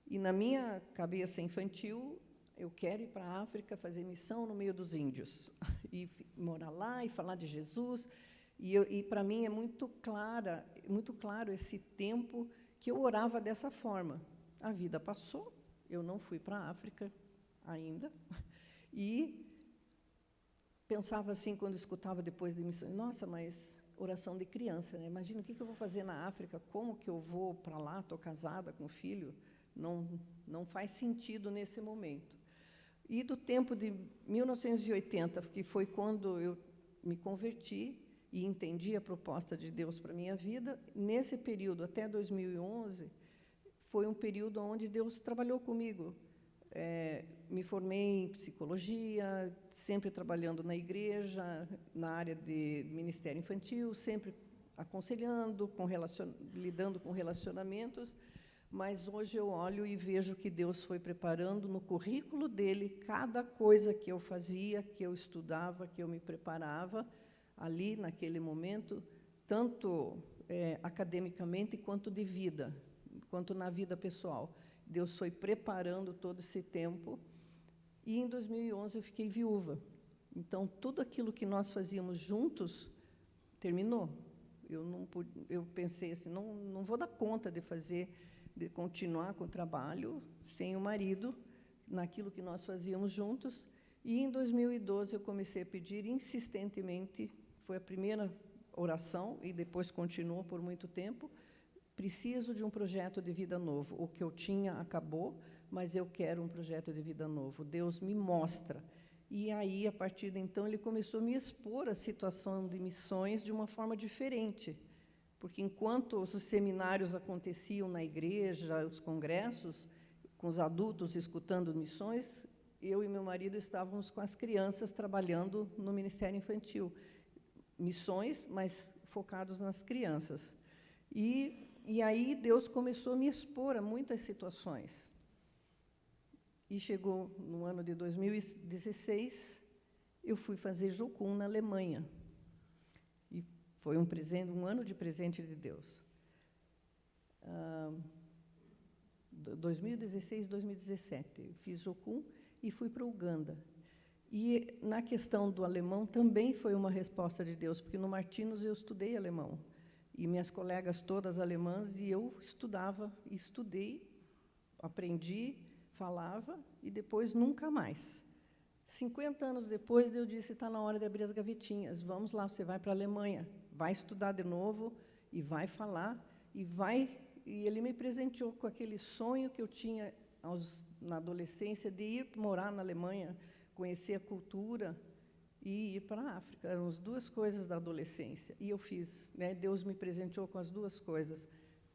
E na minha cabeça infantil, eu quero ir para a África fazer missão no meio dos índios. E morar lá e falar de Jesus. E para mim é muito claro esse tempo que eu orava dessa forma. A vida passou, eu não fui para a África ainda. E pensava assim, quando escutava depois de missões, nossa, mas oração de criança, né? Imagina, o que eu vou fazer na África, como que eu vou para lá, estou casada com filho, não faz sentido nesse momento. E do tempo de 1980, que foi quando eu me converti e entendi a proposta de Deus para a minha vida, nesse período, até 2011, foi um período onde Deus trabalhou comigo. Me formei em psicologia, sempre trabalhando na igreja, na área de ministério infantil, sempre aconselhando, lidando com relacionamentos, mas hoje eu olho e vejo que Deus foi preparando no currículo dele cada coisa que eu fazia, que eu estudava, que eu me preparava ali naquele momento, tanto academicamente quanto de vida, quanto na vida pessoal. Deus foi preparando todo esse tempo, e em 2011 eu fiquei viúva. Então, tudo aquilo que nós fazíamos juntos terminou. Eu pensei assim, não vou dar conta de continuar com o trabalho sem o marido, naquilo que nós fazíamos juntos. E em 2012 eu comecei a pedir insistentemente, foi a primeira oração, e depois continuou por muito tempo, preciso de um projeto de vida novo. O que eu tinha acabou, mas eu quero um projeto de vida novo. Deus me mostra. E aí, a partir de então, ele começou a me expor a situação de missões de uma forma diferente. Porque enquanto os seminários aconteciam na igreja, os congressos, com os adultos escutando missões, eu e meu marido estávamos com as crianças trabalhando no Ministério Infantil. Missões, mas focados nas crianças. E aí Deus começou a me expor a muitas situações. E chegou no ano de 2016, eu fui fazer Jocum na Alemanha. E foi um ano de presente de Deus. 2016, 2017, eu fiz Jocum e fui para Uganda. E na questão do alemão também foi uma resposta de Deus, porque no Martinus eu estudei alemão. E minhas colegas todas alemãs, e eu estudei, aprendi, falava, e depois nunca mais. 50 anos depois, eu disse, está na hora de abrir as gavetinhas, vamos lá, você vai para a Alemanha, vai estudar de novo, e vai falar, e ele me presenteou com aquele sonho que eu tinha na adolescência, de ir morar na Alemanha, conhecer a cultura, e ir para a África. Eram as duas coisas da adolescência. E eu fiz, né? Deus me presenteou com as duas coisas.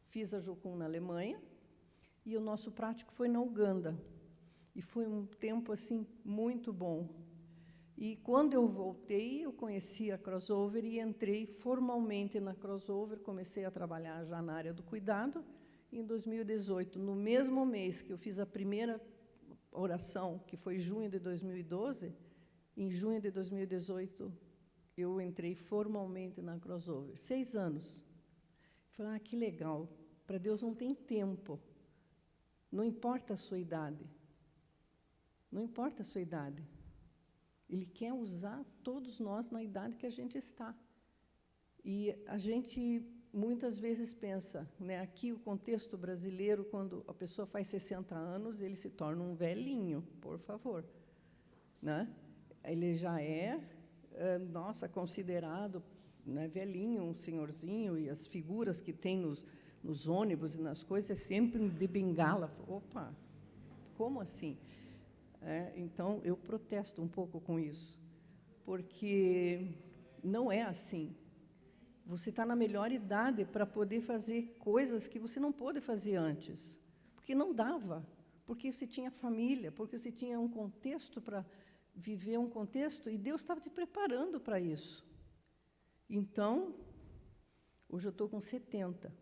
Fiz a Jocum na Alemanha, e o nosso prático foi na Uganda. E foi um tempo assim muito bom. E quando eu voltei, eu conheci a Crossover e entrei formalmente na Crossover, comecei a trabalhar já na área do cuidado. Em 2018, no mesmo mês que eu fiz a primeira oração, que foi junho de 2012, em junho de 2018, eu entrei formalmente na Crossover. 6 anos. Falei, que legal. Para Deus não tem tempo. Não importa a sua idade. Não importa a sua idade. Ele quer usar todos nós na idade que a gente está. E a gente muitas vezes pensa, né, aqui o contexto brasileiro, quando a pessoa faz 60 anos, ele se torna um velhinho, por favor. Né? Ele já considerado, né, velhinho, um senhorzinho, e as figuras que tem nos ônibus e nas coisas, é sempre de bengala. Opa, como assim? Então, eu protesto um pouco com isso, porque não é assim. Você está na melhor idade para poder fazer coisas que você não pôde fazer antes, porque não dava, porque você tinha família, porque você tinha um contexto para viver um contexto, e Deus estava te preparando para isso. Então, hoje eu estou com 70,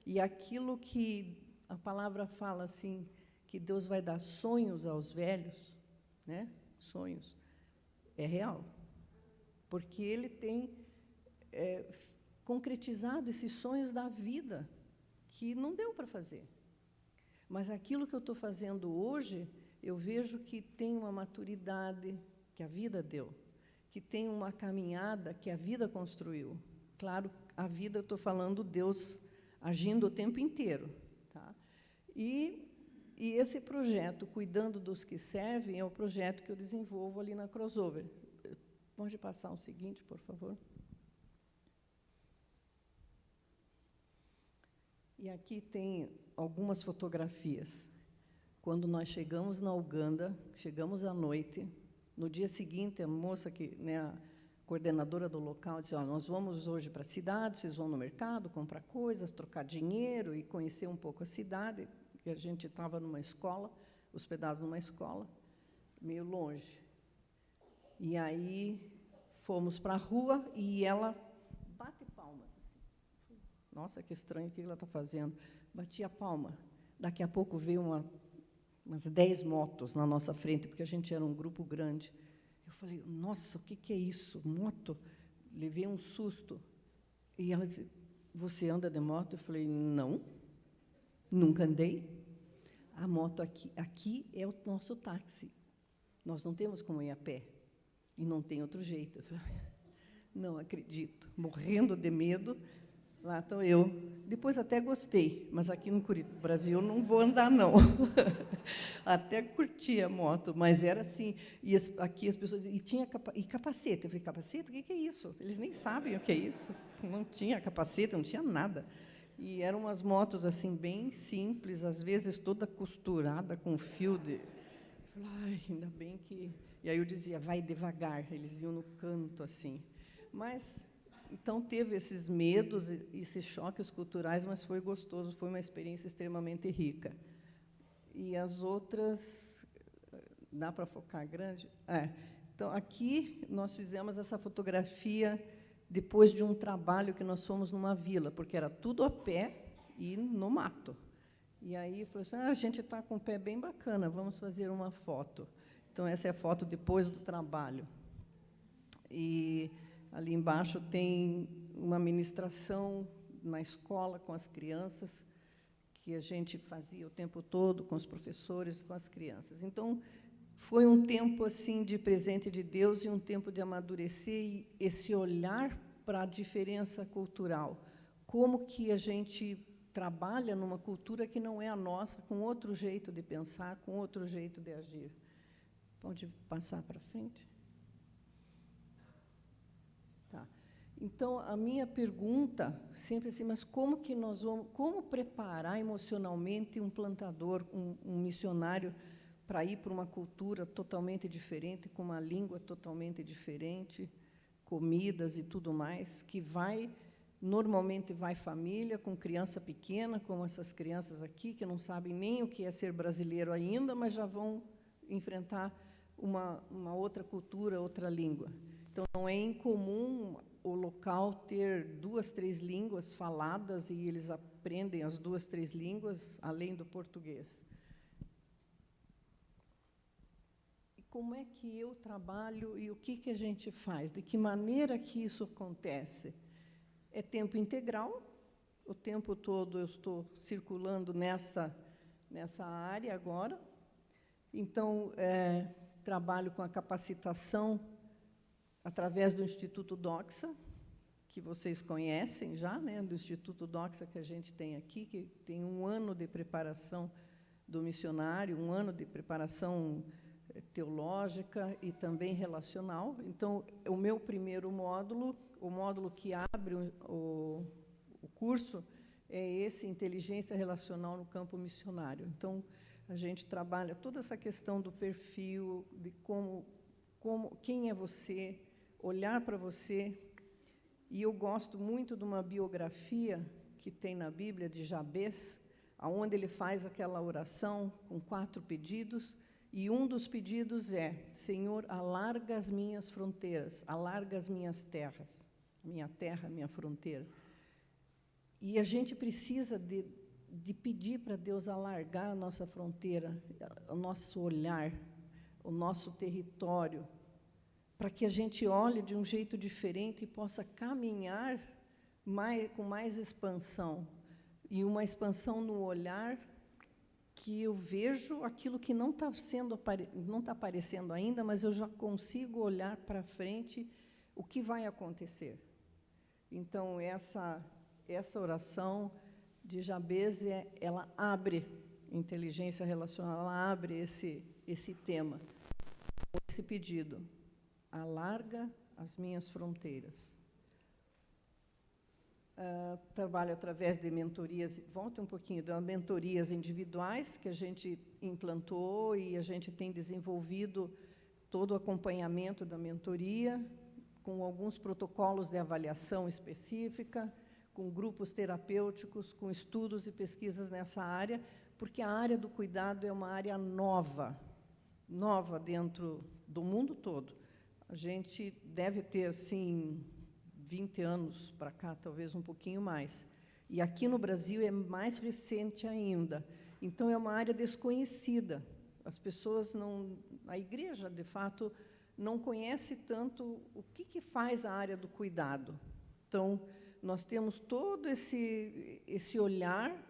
e aquilo que a palavra fala assim, que Deus vai dar sonhos aos velhos, né? Sonhos, é real, porque Ele tem concretizado esses sonhos da vida, que não deu para fazer. Mas aquilo que eu estou fazendo hoje, eu vejo que tem uma maturidade que a vida deu, que tem uma caminhada que a vida construiu. Claro, a vida, eu estou falando Deus agindo o tempo inteiro. Tá? E esse projeto, Cuidando dos que Servem, é o projeto que eu desenvolvo ali na Crossover. Pode passar o seguinte, por favor. E aqui tem algumas fotografias. Quando nós chegamos na Uganda, chegamos à noite, no dia seguinte, a moça, a coordenadora do local, disse, nós vamos hoje para a cidade, vocês vão no mercado comprar coisas, trocar dinheiro e conhecer um pouco a cidade, porque a gente estava numa escola, hospedado numa escola, meio longe. E aí fomos para a rua e ela bate palmas. Assim. Nossa, que estranho, o que ela está fazendo? Batia a palma. Daqui a pouco veio umas 10 motos na nossa frente, porque a gente era um grupo grande. Eu falei, nossa, o que é isso? Moto? Levei um susto. E ela disse, você anda de moto? Eu falei, não, nunca andei. A moto aqui é o nosso táxi. Nós não temos como ir a pé. E não tem outro jeito. Eu falei, não acredito. Morrendo de medo, lá estou eu. Depois até gostei, mas aqui no Brasil eu não vou andar, não. Até curti a moto, mas era assim. E aqui as pessoas diziam, e capacete? Eu falei, capacete? O que é isso? Eles nem sabem o que é isso. Não tinha capacete, não tinha nada. E eram umas motos assim, bem simples, às vezes toda costurada com fio de... Eu falei, ai, ainda bem que... E aí eu dizia, vai devagar, eles iam no canto, assim. Mas, então, teve esses medos, esses choques culturais, mas foi gostoso, foi uma experiência extremamente rica. E as outras, dá para focar grande? Então, aqui nós fizemos essa fotografia depois de um trabalho que nós fomos numa vila, porque era tudo a pé e no mato. E aí, falou assim, a gente está com o pé bem bacana, vamos fazer uma foto. Então, essa é a foto depois do trabalho. E ali embaixo tem uma ministração na escola com as crianças, que a gente fazia o tempo todo com os professores e com as crianças. Então, foi um tempo assim de presente de Deus e um tempo de amadurecer e esse olhar para a diferença cultural. Como que a gente trabalha numa cultura que não é a nossa, com outro jeito de pensar, com outro jeito de agir. Pode passar para frente? Tá. Então, a minha pergunta sempre assim, mas como que nós vamos, como preparar emocionalmente um plantador, um missionário para ir para uma cultura totalmente diferente, com uma língua totalmente diferente, comidas e tudo mais, que normalmente vai família com criança pequena, como essas crianças aqui, que não sabem nem o que é ser brasileiro ainda, mas já vão enfrentar uma outra cultura, outra língua. Então, não é incomum o local ter 2, 3 línguas faladas e eles aprendem as 2, 3 línguas, além do português. E como é que eu trabalho e o que a gente faz? De que maneira que isso acontece? É tempo integral, o tempo todo eu estou circulando nessa área agora. Então, trabalho com a capacitação através do Instituto Doxa, que vocês conhecem já, né, do Instituto Doxa que a gente tem aqui, que tem 1 ano de preparação do missionário, 1 ano de preparação teológica e também relacional. Então, o meu primeiro módulo, o módulo que abre o curso, é esse, Inteligência Relacional no Campo Missionário. Então, a gente trabalha toda essa questão do perfil, de quem é você, olhar para você. E eu gosto muito de uma biografia que tem na Bíblia de Jabez, onde ele faz aquela oração com 4 pedidos, e um dos pedidos é, Senhor, alarga as minhas fronteiras, alarga as minhas terras, minha terra, minha fronteira. E a gente precisa de pedir para Deus alargar a nossa fronteira, o nosso olhar, o nosso território, para que a gente olhe de um jeito diferente e possa caminhar com mais expansão. E uma expansão no olhar que eu vejo aquilo que não está aparecendo ainda, mas eu já consigo olhar para frente o que vai acontecer. Então, essa oração de Jabez, ela abre inteligência relacional, ela abre esse tema, esse pedido. Alarga as minhas fronteiras. Trabalho através de mentorias, volta um pouquinho, das mentorias individuais que a gente implantou e a gente tem desenvolvido todo o acompanhamento da mentoria, com alguns protocolos de avaliação específica, com grupos terapêuticos, com estudos e pesquisas nessa área, porque a área do cuidado é uma área nova dentro do mundo todo. A gente deve ter, assim, 20 anos para cá, talvez um pouquinho mais. E aqui no Brasil é mais recente ainda. Então, é uma área desconhecida. As pessoas não... A igreja, de fato, não conhece tanto o que faz a área do cuidado. Então, nós temos todo esse olhar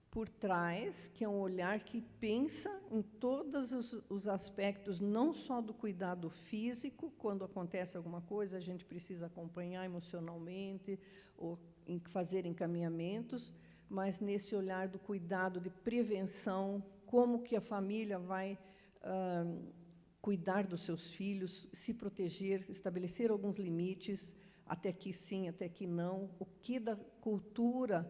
por trás, que é um olhar que pensa em todos os aspectos, não só do cuidado físico, quando acontece alguma coisa, a gente precisa acompanhar emocionalmente, ou fazer encaminhamentos, mas nesse olhar do cuidado de prevenção, como que a família vai cuidar dos seus filhos, se proteger, estabelecer alguns limites, até aqui sim, até aqui não, o que da cultura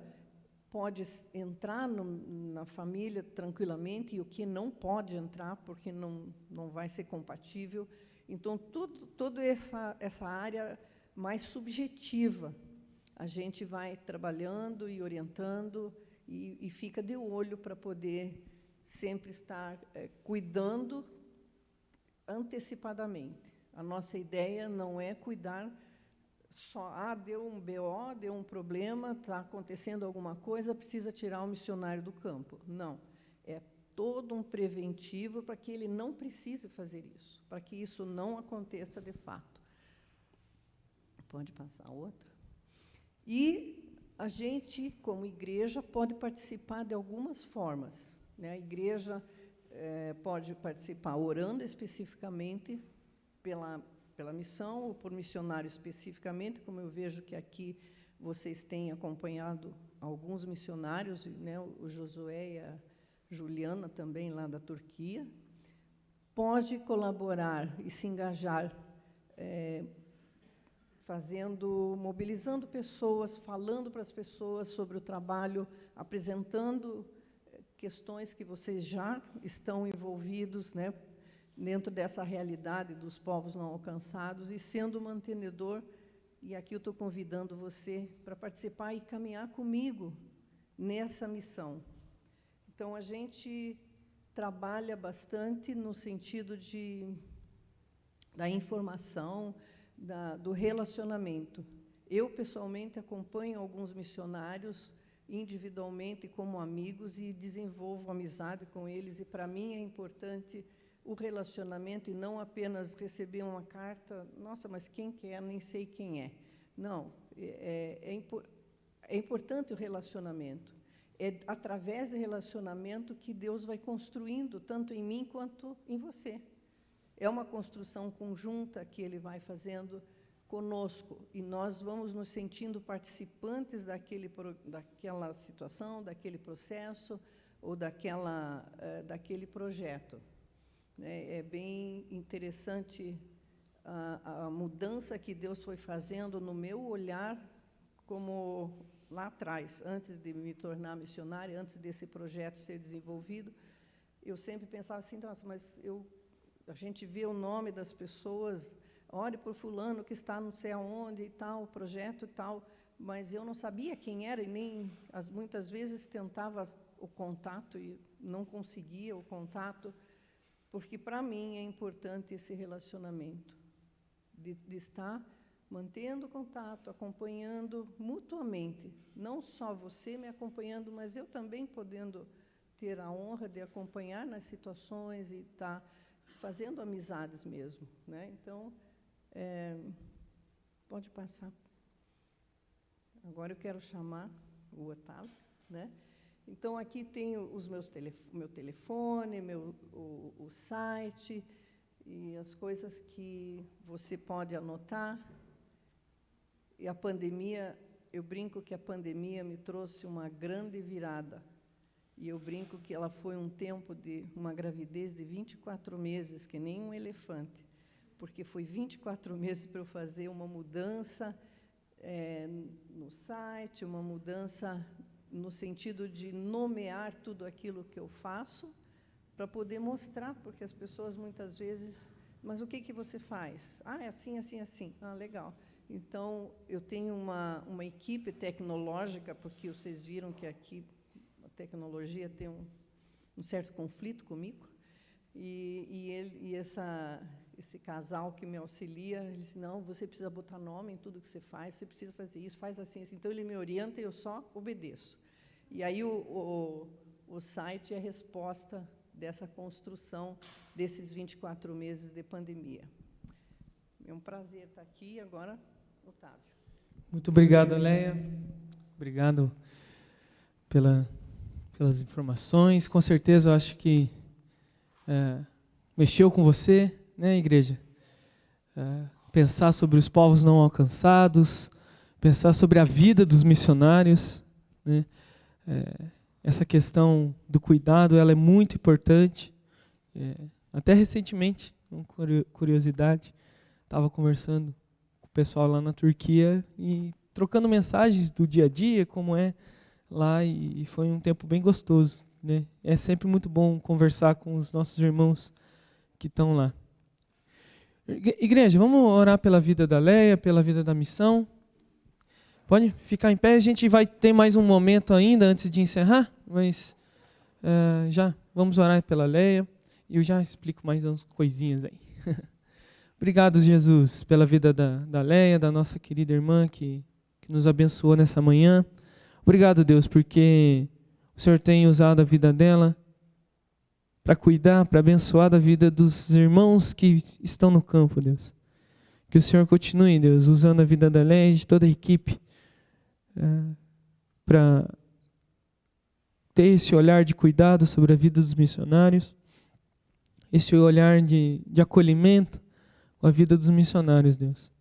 pode entrar na família tranquilamente e o que não pode entrar, porque não vai ser compatível. Então, toda essa área mais subjetiva, a gente vai trabalhando e orientando e fica de olho para poder sempre estar cuidando antecipadamente. A nossa ideia não é cuidar só, deu um BO, deu um problema, está acontecendo alguma coisa, precisa tirar o missionário do campo. Não, é todo um preventivo para que ele não precise fazer isso, para que isso não aconteça de fato. Pode passar outra. E a gente, como igreja, pode participar de algumas formas, né? A igreja pode participar orando especificamente pela missão, ou por missionário especificamente, como eu vejo que aqui vocês têm acompanhado alguns missionários, né, o Josué e a Juliana também, lá da Turquia. Pode colaborar e se engajar, mobilizando pessoas, falando para as pessoas sobre o trabalho, apresentando questões que vocês já estão envolvidos, né, dentro dessa realidade dos povos não alcançados, e sendo mantenedor, e aqui eu estou convidando você para participar e caminhar comigo nessa missão. Então, a gente trabalha bastante no sentido da informação, do relacionamento. Eu, pessoalmente, acompanho alguns missionários individualmente como amigos e desenvolvo amizade com eles, e para mim é importante o relacionamento e não apenas receber uma carta, nossa, mas quem que é? Nem sei quem é. Não, é importante o relacionamento. É através do relacionamento que Deus vai construindo, tanto em mim quanto em você. É uma construção conjunta que Ele vai fazendo conosco, e nós vamos nos sentindo participantes daquela situação, daquele processo, ou daquele projeto. É bem interessante a mudança que Deus foi fazendo no meu olhar, como lá atrás, antes de me tornar missionária, antes desse projeto ser desenvolvido, eu sempre pensava assim, nossa, mas a gente vê o nome das pessoas, ore por fulano que está não sei aonde e tal, projeto e tal, mas eu não sabia quem era e nem, muitas vezes, tentava o contato e não conseguia o contato, porque, para mim, é importante esse relacionamento, de estar mantendo contato, acompanhando mutuamente, não só você me acompanhando, mas eu também podendo ter a honra de acompanhar nas situações e estar fazendo amizades mesmo, né? Então, pode passar. Agora eu quero chamar o Otávio, né? Então, aqui tem meu telefone, o site e as coisas que você pode anotar. E a pandemia, eu brinco que a pandemia me trouxe uma grande virada. E eu brinco que ela foi um tempo de uma gravidez de 24 meses, que nem um elefante. porque foi 24 meses para eu fazer uma mudança no site, uma mudança no sentido de nomear tudo aquilo que eu faço, para poder mostrar, porque as pessoas muitas vezes, mas o que você faz? Ah, é assim, assim, assim. Ah, legal. Então, eu tenho uma equipe tecnológica, porque vocês viram que aqui a tecnologia tem um certo conflito comigo, e esse casal que me auxilia, ele disse, não, você precisa botar nome em tudo que você faz, você precisa fazer isso, faz assim, assim. Então, ele me orienta e eu só obedeço. E aí o site é a resposta dessa construção desses 24 meses de pandemia. É um prazer estar aqui. Agora, Otávio. Muito obrigado, Leia. Obrigado pelas informações. Com certeza, eu acho que mexeu com você, né, igreja? Pensar sobre os povos não alcançados, pensar sobre a vida dos missionários, né? Essa questão do cuidado, ela é muito importante. Até recentemente, com curiosidade, estava conversando com o pessoal lá na Turquia e trocando mensagens do dia a dia, como é lá, e foi um tempo bem gostoso, né? É sempre muito bom conversar com os nossos irmãos que estão lá. Igreja, vamos orar pela vida da Leia, pela vida da missão. Pode ficar em pé, a gente vai ter mais um momento ainda antes de encerrar, mas já vamos orar pela Leia e eu já explico mais umas coisinhas aí. Obrigado, Jesus, pela vida da Leia, da nossa querida irmã que nos abençoou nessa manhã. Obrigado, Deus, porque o Senhor tem usado a vida dela para cuidar, para abençoar da vida dos irmãos que estão no campo, Deus. Que o Senhor continue, Deus, usando a vida da Leia e de toda a equipe para ter esse olhar de cuidado sobre a vida dos missionários, esse olhar de acolhimento com a vida dos missionários, Deus.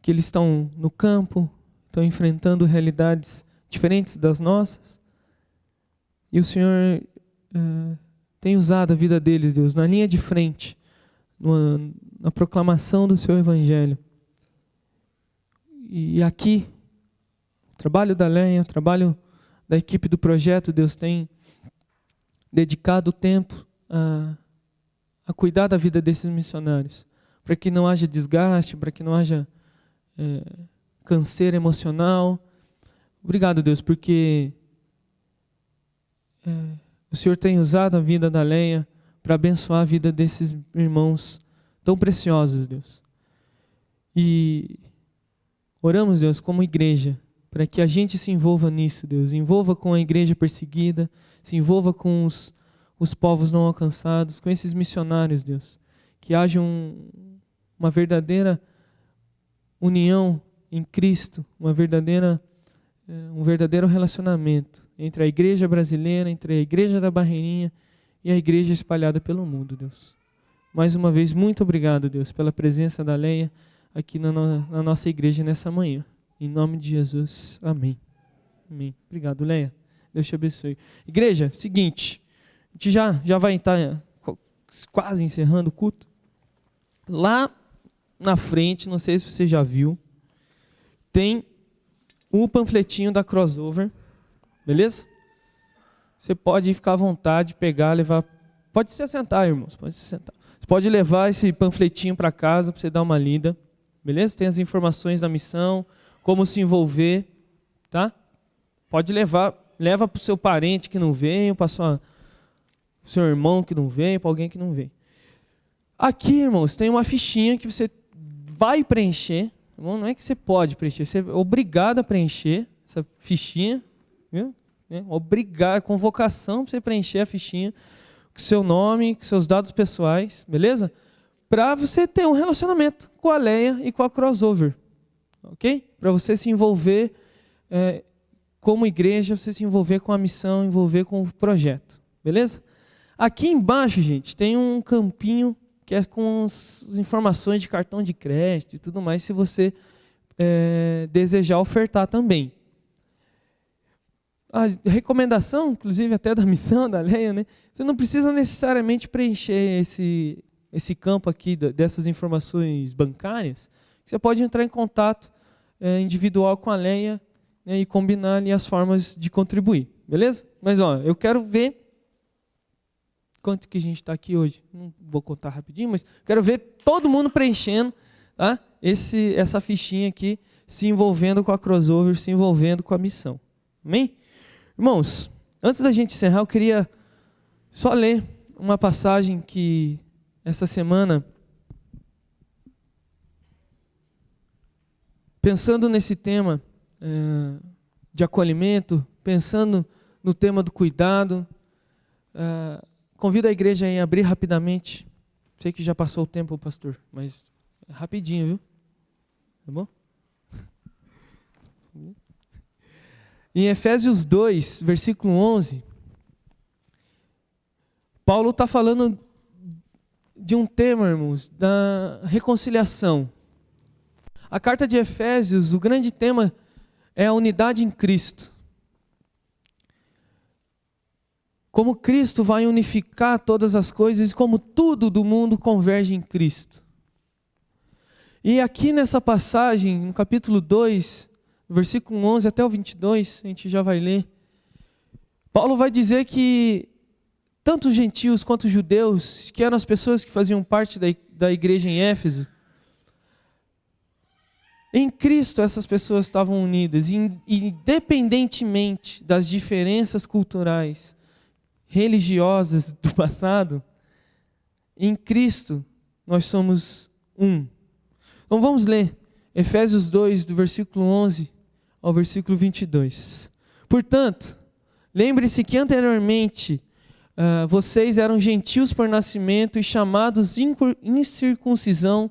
Que eles estão no campo, estão enfrentando realidades diferentes das nossas, e o Senhor tem usado a vida deles, Deus, na linha de frente, na proclamação do Seu Evangelho. E aqui, o trabalho da Leia, o trabalho da equipe do projeto, Deus tem dedicado tempo a cuidar da vida desses missionários, para que não haja desgaste, para que não haja canseira emocional. Obrigado, Deus, porque o Senhor tem usado a vida da Leia para abençoar a vida desses irmãos tão preciosos, Deus. E oramos, Deus, como igreja, para que a gente se envolva nisso, Deus. Envolva com a igreja perseguida, se envolva com os povos não alcançados, com esses missionários, Deus. Que haja uma verdadeira união em Cristo, um verdadeiro relacionamento entre a igreja brasileira, entre a igreja da Barreirinha e a igreja espalhada pelo mundo, Deus. Mais uma vez, muito obrigado, Deus, pela presença da Leia aqui na nossa igreja nessa manhã. Em nome de Jesus, amém. Amém. Obrigado, Leia. Deus te abençoe. Igreja, seguinte, a gente já vai estar quase encerrando o culto. Lá na frente, não sei se você já viu, tem o panfletinho da Crossover, beleza? Você pode ficar à vontade, pegar, levar. Pode se assentar, irmãos, pode se sentar. Você pode levar esse panfletinho para casa para você dar uma lida, beleza? Tem as informações da missão, como se envolver, tá? Pode levar, leva para o seu parente que não veio, para o seu irmão que não veio, para alguém que não veio. Aqui, irmãos, tem uma fichinha que você vai preencher. Não é que você pode preencher, você é obrigado a preencher essa fichinha, viu? Obrigado, convocação para você preencher a fichinha com seu nome, com seus dados pessoais, beleza? Para você ter um relacionamento com a Leia e com a Crossover, ok? Para você se envolver como igreja, você se envolver com a missão, envolver com o projeto, beleza? Aqui embaixo, gente, tem um campinho que é com as informações de cartão de crédito e tudo mais, se você desejar ofertar também. A recomendação, inclusive até da missão da Leia, né? Você não precisa necessariamente preencher esse campo aqui dessas informações bancárias, você pode entrar em contato individual com a Leia, né, e combinar ali as formas de contribuir, beleza? Mas eu quero ver quanto que a gente está aqui hoje. Não vou contar rapidinho, mas quero ver todo mundo preenchendo, tá? Essa fichinha aqui, se envolvendo com a crossover, se envolvendo com a missão. Amém? Irmãos, antes da gente encerrar, eu queria só ler uma passagem que essa semana, pensando nesse tema de acolhimento, pensando no tema do cuidado, convido a igreja a abrir rapidamente. Sei que já passou o tempo, pastor, mas rapidinho, viu? Tá bom? Em Efésios 2, versículo 11, Paulo está falando de um tema, irmãos, da reconciliação. A carta de Efésios, o grande tema é a unidade em Cristo. Como Cristo vai unificar todas as coisas, como tudo do mundo converge em Cristo. E aqui nessa passagem, no capítulo 2, versículo 11 até o 22, a gente já vai ler, Paulo vai dizer que tanto os gentios quanto os judeus, que eram as pessoas que faziam parte da igreja em Éfeso, em Cristo essas pessoas estavam unidas, independentemente das diferenças culturais, religiosas do passado, em Cristo nós somos um. Então vamos ler Efésios 2, do versículo 11 ao versículo 22. Portanto, lembre-se que anteriormente vocês eram gentios por nascimento e chamados incircuncisão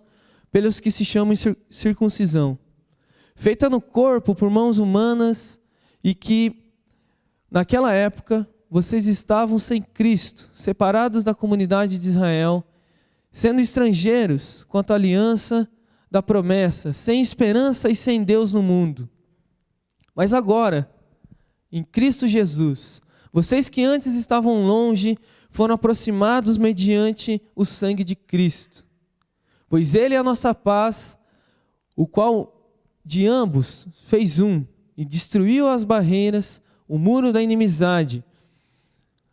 pelos que se chamam circuncisão, feita no corpo por mãos humanas, e que naquela época vocês estavam sem Cristo, separados da comunidade de Israel, sendo estrangeiros quanto à aliança da promessa, sem esperança e sem Deus no mundo. Mas agora, em Cristo Jesus, vocês que antes estavam longe, foram aproximados mediante o sangue de Cristo. Pois Ele é a nossa paz, o qual de ambos fez um, e destruiu as barreiras, o muro da inimizade,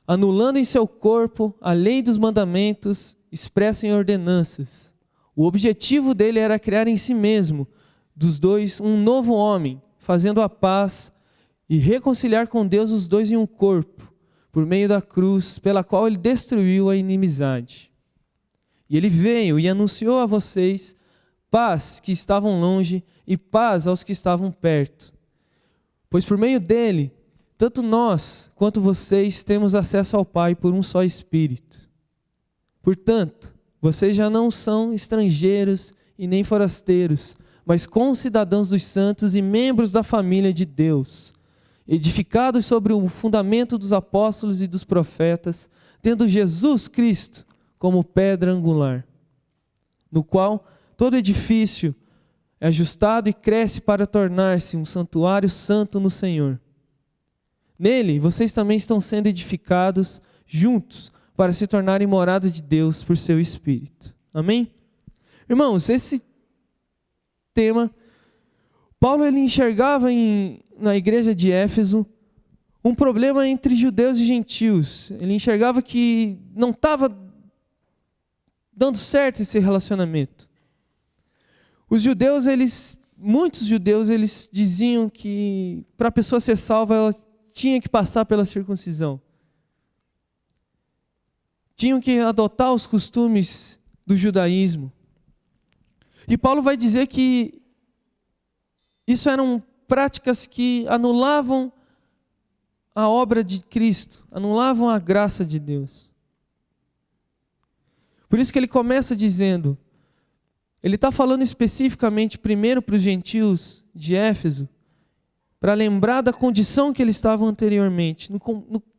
anulando em seu corpo a lei dos mandamentos expressa em ordenanças. O objetivo dele era criar em si mesmo, dos dois, um novo homem, fazendo a paz e reconciliar com Deus os dois em um corpo, por meio da cruz, pela qual ele destruiu a inimizade. E ele veio e anunciou a vocês paz que estavam longe e paz aos que estavam perto. Pois por meio dele, tanto nós quanto vocês temos acesso ao Pai por um só Espírito. Portanto, vocês já não são estrangeiros e nem forasteiros, mas concidadãos dos santos e membros da família de Deus, edificados sobre o fundamento dos apóstolos e dos profetas, tendo Jesus Cristo como pedra angular, no qual todo edifício é ajustado e cresce para tornar-se um santuário santo no Senhor. Nele, vocês também estão sendo edificados juntos para se tornarem morada de Deus por seu Espírito. Amém? Irmãos, esse tema, Paulo ele enxergava na igreja de Éfeso um problema entre judeus e gentios. Ele enxergava que não estava dando certo esse relacionamento. Muitos judeus, eles diziam que para a pessoa ser salva, ela tinha que passar pela circuncisão. Tinham que adotar os costumes do judaísmo. E Paulo vai dizer que isso eram práticas que anulavam a obra de Cristo, anulavam a graça de Deus. Por isso que ele começa dizendo, ele está falando especificamente primeiro para os gentios de Éfeso, para lembrar da condição que eles estavam anteriormente. No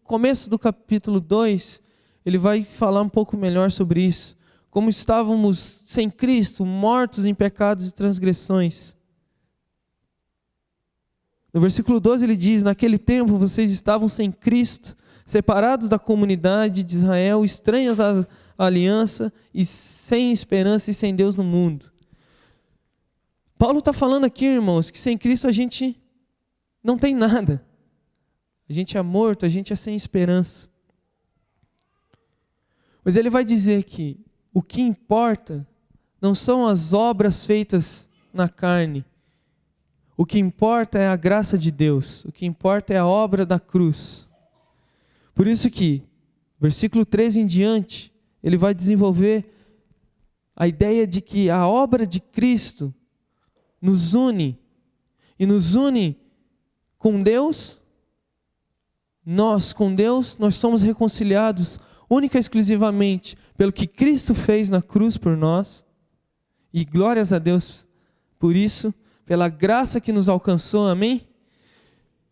começo do capítulo 2, ele vai falar um pouco melhor sobre isso. Como estávamos sem Cristo, mortos em pecados e transgressões. No versículo 12 ele diz, naquele tempo vocês estavam sem Cristo, separados da comunidade de Israel, estranhos aliança e sem esperança e sem Deus no mundo. Paulo está falando aqui, irmãos, que sem Cristo a gente não tem nada. A gente é morto, a gente é sem esperança. Mas ele vai dizer que o que importa não são as obras feitas na carne. O que importa é a graça de Deus. O que importa é a obra da cruz. Por isso que, versículo 13 em diante, ele vai desenvolver a ideia de que a obra de Cristo nos une. E nos une com Deus. Com Deus, nós somos reconciliados única e exclusivamente pelo que Cristo fez na cruz por nós. E glórias a Deus por isso, pela graça que nos alcançou, amém?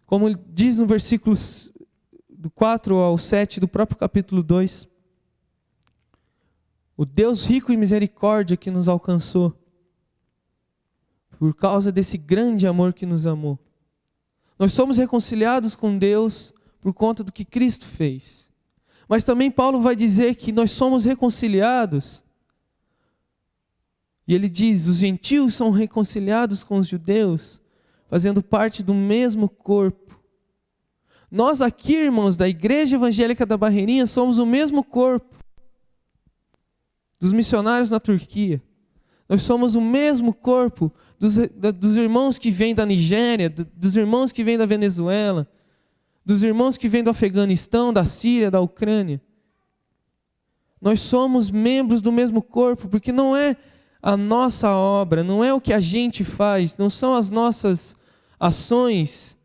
Como diz no versículo do 4 ao 7 do próprio capítulo 2, o Deus rico em misericórdia que nos alcançou, por causa desse grande amor que nos amou. Nós somos reconciliados com Deus por conta do que Cristo fez. Mas também Paulo vai dizer que nós somos reconciliados. E ele diz, os gentios são reconciliados com os judeus, fazendo parte do mesmo corpo. Nós aqui, irmãos, da Igreja Evangélica da Barreirinha, somos o mesmo corpo dos missionários na Turquia. Nós somos o mesmo corpo dos irmãos que vêm da Nigéria, dos irmãos que vêm da Venezuela, dos irmãos que vêm do Afeganistão, da Síria, da Ucrânia. Nós somos membros do mesmo corpo, porque não é a nossa obra, não é o que a gente faz, não são as nossas ações,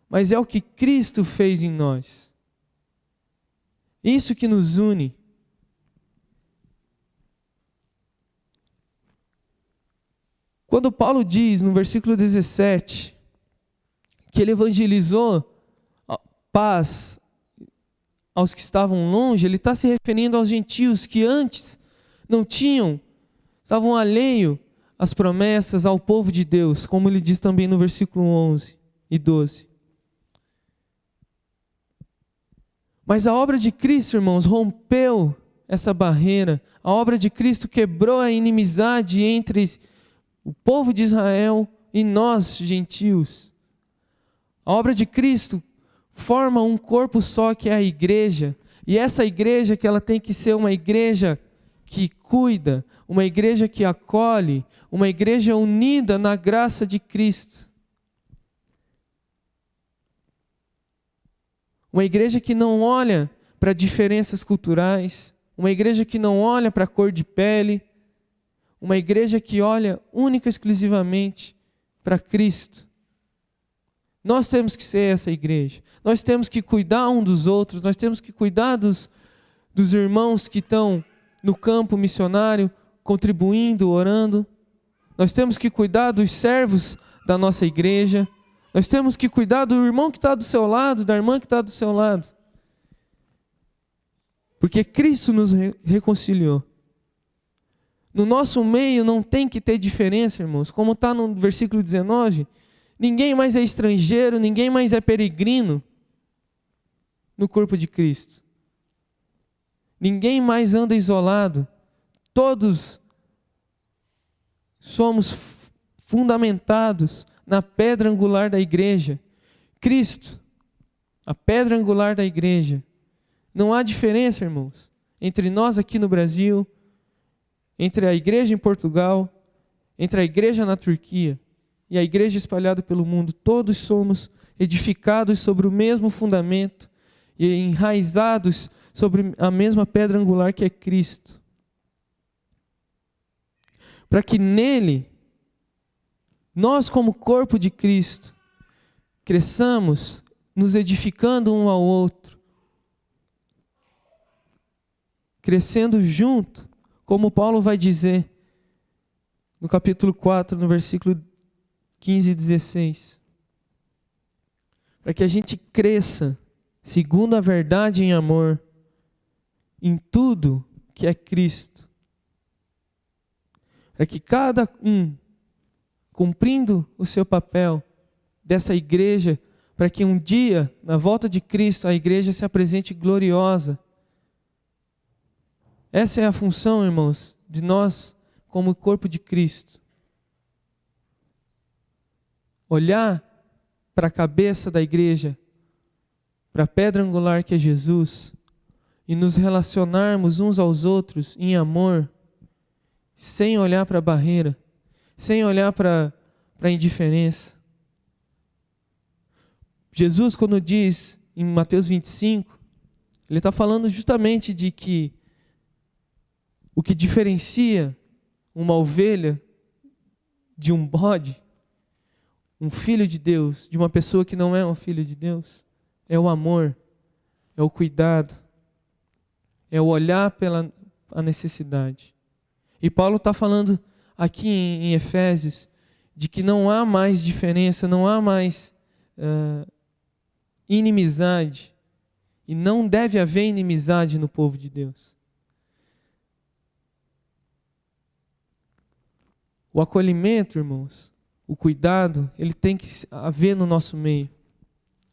mas é o que Cristo fez em nós. Isso que nos une. Quando Paulo diz no versículo 17 que ele evangelizou paz aos que estavam longe, ele está se referindo aos gentios que antes não tinham, estavam alheios às promessas, ao povo de Deus, como ele diz também no versículo 11 e 12. Mas a obra de Cristo, irmãos, rompeu essa barreira. A obra de Cristo quebrou a inimizade entre o povo de Israel e nós, gentios. A obra de Cristo forma um corpo só, que é a igreja. E essa igreja que ela tem que ser uma igreja que cuida, uma igreja que acolhe, uma igreja unida na graça de Cristo. Uma igreja que não olha para diferenças culturais, uma igreja que não olha para a cor de pele, uma igreja que olha única e exclusivamente para Cristo. Nós temos que ser essa igreja. Nós temos que cuidar um dos outros, nós temos que cuidar dos irmãos que estão no campo missionário, contribuindo, orando. Nós temos que cuidar dos servos da nossa igreja. Nós temos que cuidar do irmão que está do seu lado, da irmã que está do seu lado. Porque Cristo nos reconciliou. No nosso meio não tem que ter diferença, irmãos. Como está no versículo 19, ninguém mais é estrangeiro, ninguém mais é peregrino no corpo de Cristo. Ninguém mais anda isolado. Todos somos fundamentados na pedra angular da igreja. Cristo, a pedra angular da igreja. Não há diferença, irmãos, entre nós aqui no Brasil, entre a igreja em Portugal, entre a igreja na Turquia e a igreja espalhada pelo mundo. Todos somos edificados sobre o mesmo fundamento e enraizados sobre a mesma pedra angular que é Cristo. Para que nele, nós como corpo de Cristo, cresçamos nos edificando um ao outro, crescendo junto, como Paulo vai dizer no capítulo 4, no versículo 15 e 16. Para que a gente cresça segundo a verdade em amor, em tudo que é Cristo. Para que cada um, cumprindo o seu papel dessa igreja, para que um dia, na volta de Cristo, a igreja se apresente gloriosa. Essa é a função, irmãos, de nós como corpo de Cristo. Olhar para a cabeça da igreja, para a pedra angular que é Jesus, e nos relacionarmos uns aos outros em amor, sem olhar para a barreira, sem olhar para a indiferença. Jesus, quando diz em Mateus 25, ele está falando justamente de que o que diferencia uma ovelha de um bode, um filho de Deus, de uma pessoa que não é um filho de Deus, é o amor, é o cuidado, é o olhar pela a necessidade. E Paulo está falando aqui em Efésios de que não há mais diferença, não há mais inimizade, e não deve haver inimizade no povo de Deus. O acolhimento, irmãos, o cuidado, ele tem que haver no nosso meio,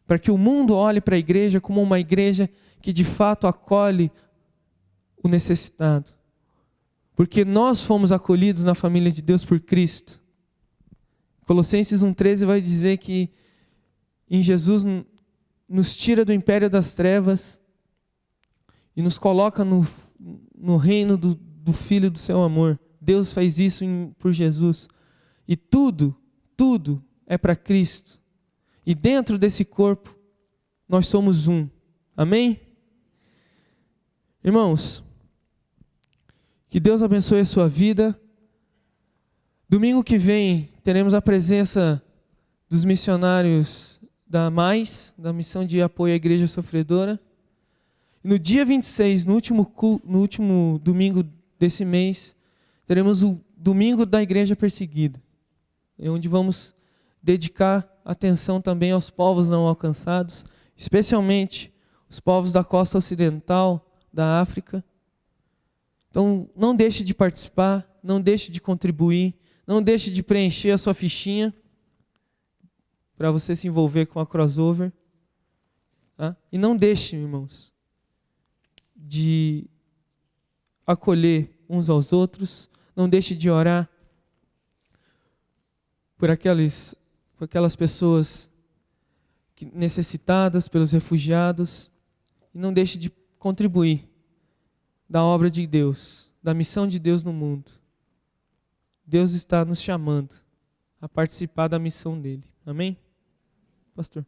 para que o mundo olhe para a igreja como uma igreja que de fato acolhe o necessitado. Porque nós fomos acolhidos na família de Deus por Cristo. Colossenses 1,13 vai dizer que em Jesus nos tira do império das trevas e nos coloca no reino do Filho do seu amor. Deus faz isso por Jesus. E tudo é para Cristo. E dentro desse corpo, nós somos um. Amém? Irmãos, que Deus abençoe a sua vida. Domingo que vem teremos a presença dos missionários da Missão de Apoio à Igreja Sofredora. E no dia 26, no último domingo desse mês, teremos o Domingo da Igreja Perseguida, onde vamos dedicar atenção também aos povos não alcançados, especialmente os povos da costa ocidental da África. Então, não deixe de participar, não deixe de contribuir, não deixe de preencher a sua fichinha para você se envolver com a crossover. Tá? E não deixe, irmãos, de acolher uns aos outros, não deixe de orar por aquelas pessoas necessitadas, pelos refugiados, e não deixe de contribuir da obra de Deus, da missão de Deus no mundo. Deus está nos chamando a participar da missão dele. Amém? Pastor.